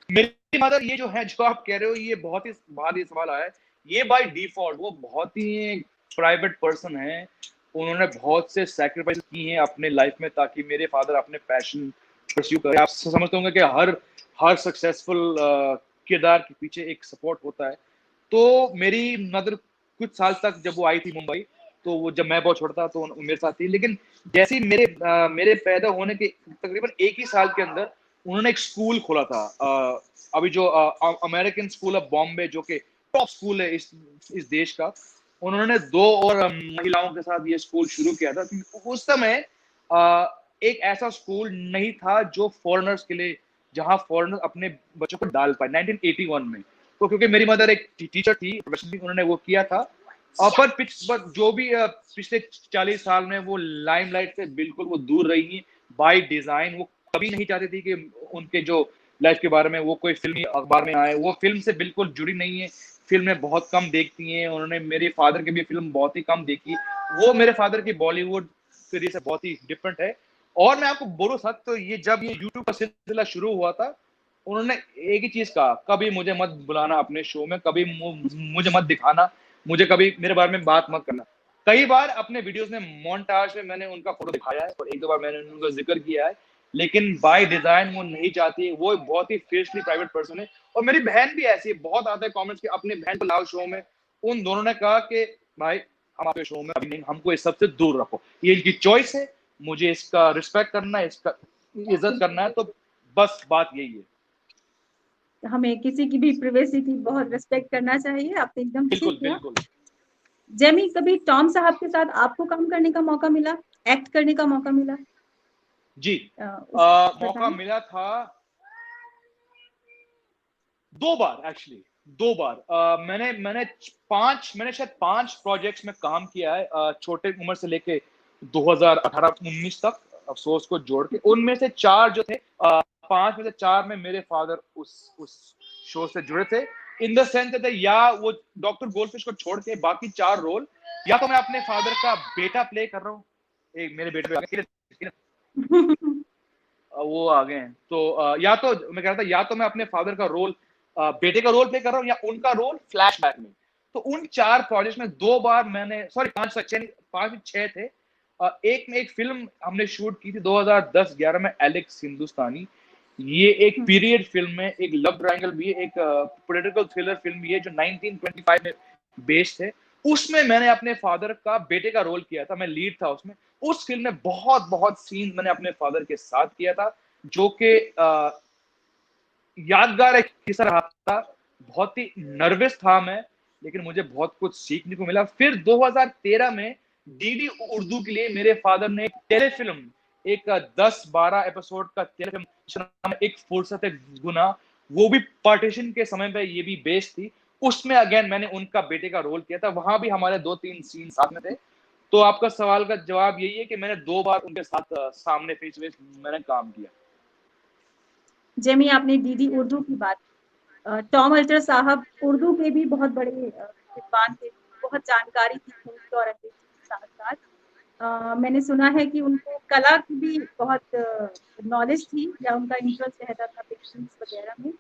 Speaker 2: मेरी मदर, ये जो है जो आप कह रहे हो, ये बहुत ही भारी सवाल आया है। ये बाय डिफॉल्ट वो बहुत ही प्राइवेट पर्सन है। उन्होंने बहुत से सैक्रिफाइस किए हैं अपने लाइफ में ताकि मेरे फादर अपने पैशन परस्यू करें। आप समझते होंगे कि हर हर सक्सेसफुल किरदार के पीछे एक सपोर्ट होता है। तो मेरी मदर कुछ साल तक जब वो आई थी मुंबई, तो वो जब मैं बहुत छोटा था तो मेरे साथ थी। लेकिन जैसे ही मेरे पैदा होने के तकरीबन एक ही साल के अंदर उन्होंने एक स्कूल खोला था, अभी जो अमेरिकन स्कूल ऑफ बॉम्बे, जो कि टॉप स्कूल है इस देश का। उन्होंने दो और महिलाओं के साथ ये स्कूल शुरू किया था। उस समय एक ऐसा स्कूल नहीं था जो फॉरेनर्स के लिए, जहां फॉरेनर अपने बच्चों को डाल पाए 1981 में। तो क्योंकि मेरी मदर एक टीचर थी प्रोफेशनली, उन्होंने वो किया था। पर जो भी पिछले 40 साल में वो लाइमलाइट से बिल्कुल वो दूर रही हैं बाय डिजाइन। वो कभी नहीं चाहती थी कि उनके जो लाइफ के बारे में वो कोई फिल्मी अखबार में आए। वो फिल्म से बिल्कुल जुड़ी नहीं है, फिल्में बहुत कम देखती हैं। उन्होंने मेरे फादर की भी फिल्म बहुत ही कम देखी। वो मेरे फादर की बॉलीवुड सीरीज से बहुत ही डिफरेंट है। और मैं आपको बोलूं सच तो, ये जब ये यूट्यूब का सिलसिला शुरू हुआ था, उन्होंने एक ही चीज कहा, कभी मुझे मत बुलाना अपने शो में, कभी मुझे मत दिखाना, मुझे कभी मेरे बारे में बात मत करना। कई बार अपने वीडियोस में मोन्टाज में मैंने उनका फोटो दिखाया है और एक दो बार मैंने उनका जिक्र किया है, लेकिन बाय डिजाइन वो नहीं चाहती। वो बहुत ही फियर्सली प्राइवेट पर्सन है। और मेरी बहन भी ऐसी है, बहुत आते हैं कमेंट्स कि अपने बहन को लाओ शो में। उन दोनों ने कहा कि भाई हम आपके शो में अभी नहीं, हमको इस सबसे दूर रखो, ये इनकी चॉइस है, मुझे इसका रिस्पेक्ट करना है, इसका इज्जत करना है। तो बस बात यही है।
Speaker 1: हमें किसी की भी प्राइवेसी की बहुत रिस्पेक्ट करना चाहिए, आपने एकदम ठीक
Speaker 2: बिल्कुल
Speaker 1: किया।
Speaker 2: बिल्कुल।
Speaker 1: जेमी, कभी टॉम साहब के साथ आपको काम करने का मौका मिला, एक्ट करने का मौका मिला?
Speaker 2: जी,
Speaker 1: उस
Speaker 2: मौका
Speaker 1: बताएं।
Speaker 2: मिला था 2 बार एक्चुअली। 2 बार मैंने शायद 5 प्रोजेक्ट्स में काम किया है, छोटे उम्र से लेके 2018-19 तक, अफसोस को जोड़ के। उनमें से 4 जो थे, 5 में से 4 में मेरे फादर उस शो से जुड़े थे। इन द सेंस दैट या वो डॉक्टर गोल्डफिश को छोड़ के बाकी 4 रोल या तो मैं अपने फादर का बेटा प्ले कर रहा हूँ, एक मेरे बेटे वो आ गए हैं, तो या तो मैं कह रहा था, या तो मैं अपने फादर का रोल, बेटे का रोल प्ले कर रहा हूँ, या उनका रोल फ्लैशबैक में। तो उन 4 प्रोजेक्ट में 2 बार मैंने, सॉरी 5 6 थे। एक में एक फिल्म हमने शूट की थी 2010-11 में, एलेक्स हिंदुस्तानी। ये एक पीरियड फिल्म है, एक लव ट्रायंगल भी है, एक पॉलिटिकल थ्रिलर फिल्म भी है जो 1925 में बेस्ड है। उसमें मैंने अपने फादर का बेटे का रोल किया था, मैं लीड था उसमें। उस फिल्म में बहुत बहुत सीन मैंने अपने फादर के साथ किया था, जो कि यादगार एक किस्सा रहा था। बहुत ही नर्वस था मैं, लेकिन मुझे बहुत कुछ सीखने को मिला। फिर 2013 में डीडी उर्दू के लिए मेरे फादर ने एक टेलीफिल्म, एक 10-12 एपिसोड का टेलीफिल्म, जिसका नाम एक फुर्सत गुना, वो भी पार्टीशन के समय पे ये भी बेस्ड थी। उसमें अगेन मैंने उनका बेटे का रोल किया था। वहां भी हमारे 2-3 सीन साथ में थे। तो आपका सवाल का जवाब यही है कि मैंने 2 बार उनके साथ सामने फेस टू फेस मैंने काम किया।
Speaker 1: जेमी, आपने डीडी उर्दू की बात, टॉम अल्टर साहब उर्दू के भी बहुत बड़े विद्वान थे, बहुत जानकारी थी हिंदी और अंग्रेजी के साथ साथ। मैंने सुना है कि उनको कला की भी बहुत नॉलेज थी, या उनका इंटरेस्ट रहता था पेंटिंग्स वगैरह में।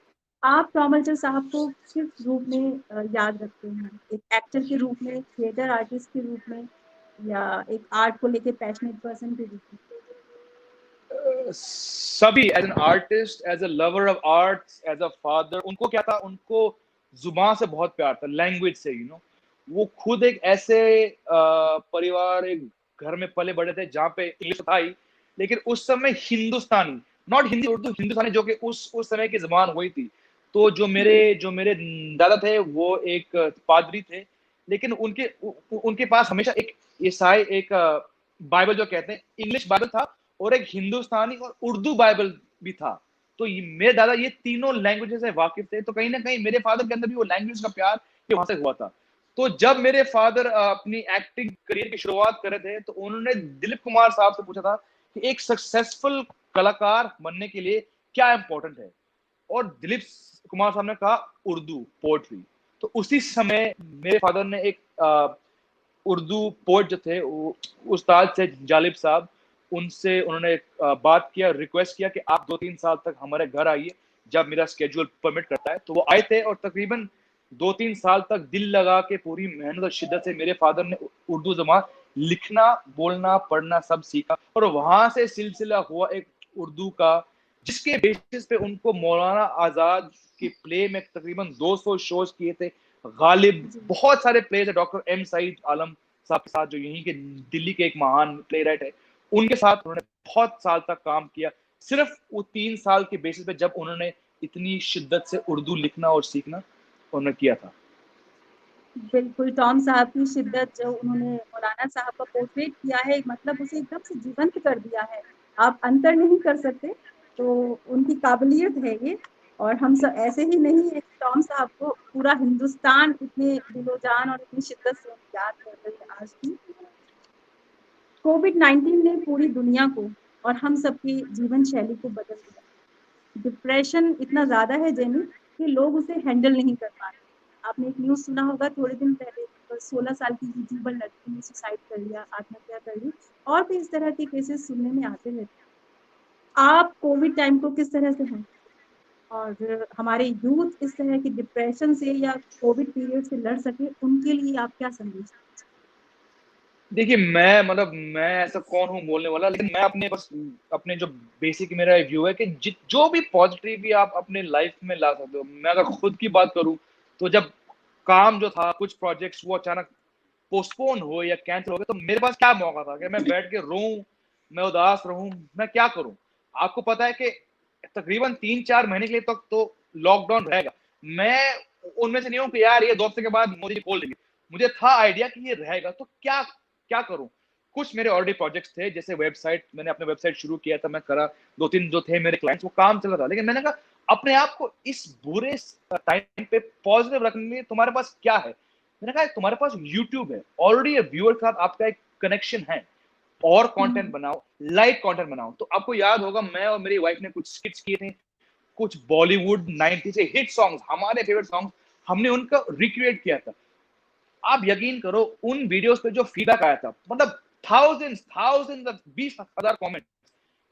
Speaker 1: आप टॉम अल्टर साहब को किस रूप में याद रखते हैं? एक एक्टर के रूप में, थिएटर आर्टिस्ट के रूप में, या एक आर्ट को लेके पैशनेट पर्सन के रूप में?
Speaker 2: सभी, as an artist, as a lover of arts, as a father, उनको क्या था, उनको जुबान से बहुत प्यार था, लैंग्वेज से, वो खुद एक ऐसे परिवार, एक घर में पले बड़े थे जहाँ पे इंग्लिश था ही, लेकिन उस समय हिंदुस्तानी, नॉट हिंदी उर्दू, हिंदुस्तानी, जो कि उस समय की जबान हुई थी। तो जो मेरे दादा थे वो एक पादरी थे, लेकिन उनके पास हमेशा एक ईसाई, एक बाइबल जो कहते हैं इंग्लिश बाइबल था, और एक हिंदुस्तानी और उर्दू बाइबल भी था। तो मेरे दादा ये तीनों लैंग्वेजेस से वाकिफ थे, तो कहीं ना कहीं मेरे फादर के अंदर भी वो लैंग्वेज का प्यार ये वहां से हुआ था। तो जब मेरे फादर अपनी एक्टिंग करियर की शुरुआत कर रहे थे, तो उन्होंने दिलीप कुमार साहब से पूछा था कि एक सक्सेसफुल कलाकार बनने के लिए क्या इंपॉर्टेंट है, और दिलीप कुमार साहब ने कहा उर्दू पोएट्री। तो उसी समय मेरे फादर ने एक उर्दू पोएट जो थे उस्ताद से जालिब साहब, उनसे उन्होंने बात किया, रिक्वेस्ट किया कि आप 2-3 साल तक हमारे घर आइए जब मेरा स्केड्यूल परमिट करता है। तो वो आए थे और तकरीबन 2-3 साल तक दिल लगा के पूरी मेहनत और शिद्दत से मेरे फादर ने उर्दू ज़बान लिखना, बोलना, पढ़ना सब सीखा, और वहां से सिलसिला हुआ एक उर्दू का, जिसके बेसिस पे उनको मौलाना आजाद के प्ले में तकरीबन 200 शोज किए थे। गालिब, बहुत सारे प्लेज है, डॉक्टर एम सईद आलम साहब के साथ जो यहीं के दिल्ली के एक महान प्ले राइट है, उनके साथ उन्होंने बहुत साल तक काम किया। सिर्फ वो 3 साल के बेसिस पे जब उन्होंने इतनी शिद्दत से उर्दू लिखना और सीखना उन्होंने किया था।
Speaker 1: बिल्कुल, टॉम साहब की शिद्दत जो उन्होंने मौलाना साहब का पोर्ट्रेट किया है, मतलब उसे एकदम से जीवंत कर दिया है, आप अंतर नहीं कर सकते। तो उनकी काबिलियत है ये, और हम सब ऐसे ही नहीं है कि टॉम साहब को पूरा हिंदुस्तान इतने दिलो-जान और इतनी शिद्दत से याद कर रही है आज भी। कोविड-19 ने पूरी दुनिया को और हम सबकी जीवन शैली को बदल दिया। डिप्रेशन इतना ज़्यादा है जेमी कि लोग उसे हैंडल नहीं कर पा रहे। आपने एक न्यूज़ सुना होगा थोड़े दिन पहले, 16 साल की यूट्यूबर लड़की ने सुसाइड कर लिया, आत्महत्या कर ली, और भी इस तरह के केसेस सुनने में आते रहते हैं। आप कोविड टाइम को किस तरह से हैं? और हमारे यूथ इस तरह की डिप्रेशन से या कोविड पीरियड से लड़ सके, उनके लिए आप क्या संदेश?
Speaker 2: देखिए, मैं ऐसा कौन हूँ बोलने वाला, लेकिन मैं अपने जो बेसिक मेरा व्यू है कि जो भी पॉजिटिव भी आप अपने लाइफ में ला सकते हो। मैं अगर खुद की बात करूँ, तो जब काम जो था, कुछ प्रोजेक्ट्स वो अचानक पोस्टपोन हो या कैंसिल हो गए, तो मेरे पास क्या मौका था कि मैं बैठ के रोऊं, मैं उदास रहूं, मैं क्या करूं। आपको पता है कि तकरीबन 3-4 महीने के लिए तक तो लॉकडाउन रहेगा। मैं उनमें से नहीं हूं कि यार ये 2 हफ्ते के बाद मोदी जी खोल देंगे। मुझे था आइडिया कि ये रहेगा, तो क्या क्या करूं। कुछ मेरे ऑलरेडी प्रोजेक्ट्स थे, जैसे वेबसाइट, मैंने अपने वेबसाइट शुरू किया था, मैं करा, 2-3 जो थे मेरे क्लाइंट्स, वो काम चल रहा था। लेकिन मैंने कहा अपने आप को इस बुरे टाइम पे पॉजिटिव रखने के लिए तुम्हारे पास क्या है। मैंने कहा तुम्हारे पास यूट्यूब है, ऑलरेडी व्यूअर के साथ आपका एक कनेक्शन है, और कंटेंट बनाओ, लाइट कंटेंट बनाओ। तो आपको याद होगा मैं और मेरी वाइफ ने कुछ स्किट्स किए थे, कुछ बॉलीवुड 90 से हिट सॉन्ग्स, हमारे फेवरेट सॉन्ग, हमने उनका रिक्रिएट किया था। आप यकीन करो उन वीडियोस पे जो फीडबैक आया था, मतलब थाउजेंड्स थाउजेंड्स 20,000 कमेंट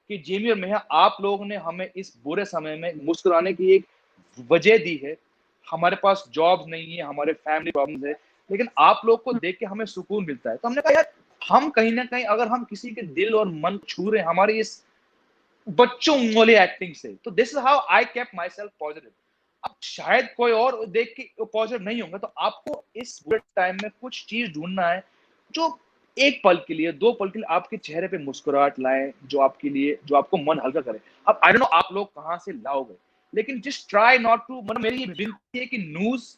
Speaker 2: कि जेमी और मेहा, आप लोगों ने हमें इस बुरे समय में मुस्कुराने की एक वजह दी है। हमारे पास जॉब नहीं है, हमारे फैमिली प्रॉब्लम्स है, लेकिन आप लोग को देख के हमें सुकून मिलता है। तो हमने कहा यार, हम कहीं ना कहीं अगर हम किसी के दिल और मन छू रहे हैं हमारी इस बच्चों वाली एक्टिंग से, तो this is how I kept my self positive. अब शायद कोई और देख के पॉजिटिव नहीं होंगे, तो आपको इस बुरे टाइम में कुछ चीज ढूंढना है जो एक पल के लिए, 2 पल के लिए आपके चेहरे पे मुस्कुराहट लाए, जो आपके लिए, जो आपको मन हल्का करे। अब आई डोंट नो आप लोग कहां से लाओगे, लेकिन जस्ट ट्राई नॉट टू, मतलब मेरी ये विनती है कि न्यूज,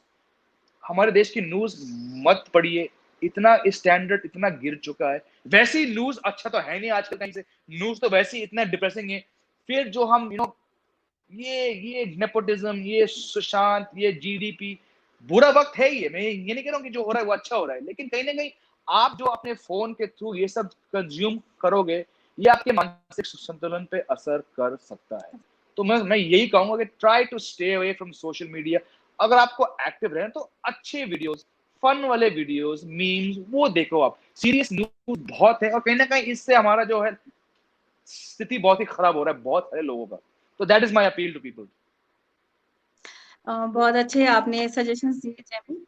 Speaker 2: हमारे देश की न्यूज मत पढ़िए। इतना स्टैंडर्ड इतना गिर चुका है, वैसी न्यूज अच्छा तो है नहीं आजकल कहीं से, न्यूज तो वैसे ही इतना डिप्रेसिंग है। फिर जो हम ये नेपोटिज्म, ये सुशांत, ये जीडीपी, बुरा वक्त है ये, मैं ये नहीं कह रहा हूँ कि जो हो रहा है वो अच्छा हो रहा है, लेकिन कहीं ना कहीं आप जो अपने फोन के थ्रू ये सब कंज्यूम करोगे, ये आपके मानसिक संतुलन पे असर कर सकता है। तो मैं यही कहूंगा कि try to stay away from social media. अगर आपको एक्टिव रहना तो अच्छे वीडियोस, फन वाले वीडियोस, मीम्स वो देखो। आप सीरियस न्यूज बहुत है, और कहीं ना कहीं इससे हमारा जो है स्थिति बहुत ही खराब हो रहा है बहुत सारे लोगों का। तो that is my appeal to people.
Speaker 1: बहुत अच्छे आपने सजेशंस दिए जेमी।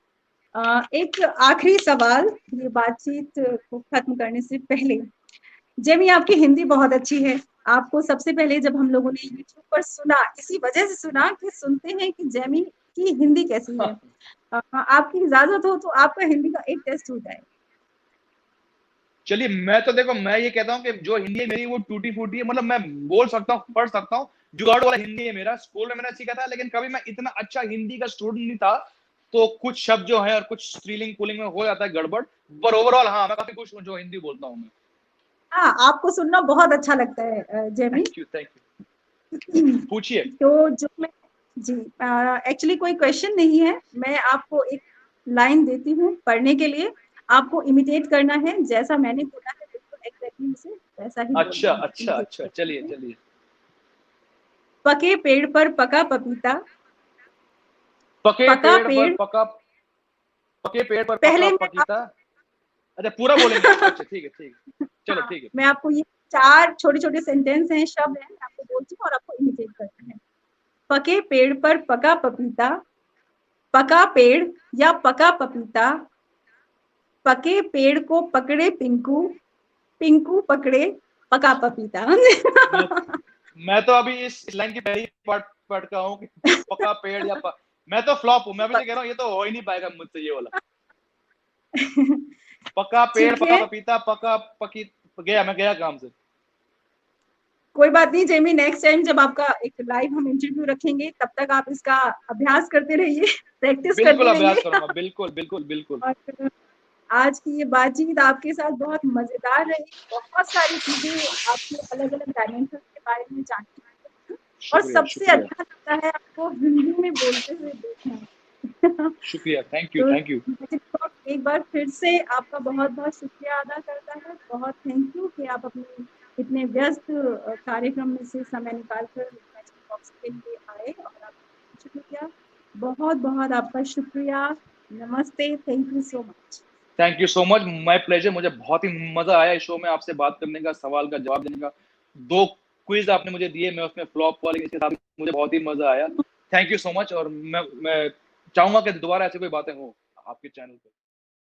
Speaker 1: एक आखिरी सवाल, ये बातचीत को खत्म करने से पहले, जेमी आपकी हिंदी बहुत अच्छी है। आपको सबसे पहले जब हम लोगों ने यूट्यूब पर सुना, इसी वजह से सुना कि सुनते हैं कि जेमी की हिंदी कैसी है। आपकी इजाजत हो तो आपका हिंदी का एक टेस्ट हो जाए।
Speaker 2: चलिए, मैं तो देखो, मैं ये कहता हूँ कि जो हिंदी है मेरी वो टूटी फूटी है, मतलब मैं बोल सकता हूँ, पढ़ सकता हूँ, जुगाड़ वाला हिंदी है मेरा। स्कूल में मैंने सीखा था, लेकिन कभी मैं इतना अच्छा हिंदी का स्टूडेंट नहीं था, तो कुछ शब्द जो है और कुछ स्त्रीलिंग पुलिंग में हो जाता है गड़बड़, पर ओवरऑल हाँ, मैं काफी खुश हूँ जो हिंदी बोलता हूँ मैं।
Speaker 1: हाँ, आपको सुनना बहुत अच्छा लगता है Jamie.
Speaker 2: Thank you, thank you. पूछिए।
Speaker 1: तो जो मैं जी एक्चुअली कोई क्वेश्चन नहीं है, मैं आपको एक लाइन देती हूँ पढ़ने के लिए, आपको इमिटेट करना है, जैसा मैंने बोला है बिल्कुल एग्जैक्टली उसे वैसा ही
Speaker 2: अच्छा
Speaker 1: बोलना है,
Speaker 2: अच्छा
Speaker 1: इमिटेट
Speaker 2: अच्छा,
Speaker 1: करना
Speaker 2: चलिए
Speaker 1: है।
Speaker 2: चलिए।
Speaker 1: पके पेड़ पर पका पपीता,
Speaker 2: पके
Speaker 1: पका
Speaker 2: पेड़ पर
Speaker 1: पेड़,
Speaker 2: पका, पके पेड़ पर पका
Speaker 1: पहले मैं
Speaker 2: पपीता। अच्छा पूरा बोलेंगे आप, अच्छा ठीक है ठीक है, चलो
Speaker 1: हाँ,
Speaker 2: ठीक है
Speaker 1: मैं
Speaker 2: ठीक है।
Speaker 1: आपको ये 4 छोटे-छोटे सेंटेंस हैं, शब्द हैं, मैं आपको बोलती हूँ और आपको इमिटेट करना है। पके पेड़ पर पका पपीता, पका पेड़ या पका पपीता, पके पेड़ को पकड़े पिंकू, पिंकू पकड़े पका पपीता।
Speaker 2: मैं मैं तो अभी इस लाइन की पहली पार्ट पढ़ का हूँ कि पका पेड़ या मैं तो फ्लॉप हूँ, मैं भी तो कह रहा हूँ ये तो हो ही नहीं पाएगा मुझसे ये वाला। पका पेड़
Speaker 1: ठीक
Speaker 2: पका
Speaker 1: है,
Speaker 2: पपीता पका पकी, गया मैं गया काम से।
Speaker 1: कोई बात नहीं जेमी, नेक्स्ट टाइम जब आपका एक लाइव हम इंटरव्यू रखेंगे तब तक आप इसका अभ्यास करते रहिए, प्रैक्टिस
Speaker 2: बिल्कुल
Speaker 1: करते
Speaker 2: अभ्यास
Speaker 1: रहिए।
Speaker 2: करूंगा, बिल्कुल बिल्कुल बिल्कुल।
Speaker 1: और आज की ये बातचीत आपके साथ बहुत मजेदार रही, बहुत सारी चीजें आपके अलग अलग डायमेंशन के बारे में जानने को मिली, और
Speaker 2: शुक्रिया
Speaker 1: सबसे
Speaker 2: शुक्रिया
Speaker 1: अच्छा लगता है आपको हिंदी में बोलते हुए देखना।
Speaker 2: शुक्रिया, थैंक यू
Speaker 1: तो
Speaker 2: थैंक यू।
Speaker 1: मुझे तो एक बार फिर से आपका बहुत बहुत शुक्रिया अदा करता है, बहुत थैंक यू कि आप अपने इतने व्यस्त कार्यक्रम में से समय निकाल कर मैचिंग बॉक्स के लिए आए और आपने शुक्र किया। बहुत बहुत आपका शुक्रिया। नमस्ते, thank you so much.
Speaker 2: Thank you so much, my pleasure. मुझे बहुत ही मजा आया इस शो में आपसे बात करने का, सवाल का जवाब देने का। 2 क्विज आपने मुझे दिए, मैं उसमें फ्लॉप हुआ लेकिन इसके साथ मुझे बहुत ही मजा आया। थैंक यू सो मच, और मैं चाहूंगा कि दोबारा ऐसी कोई बातें हो आपके चैनल पे।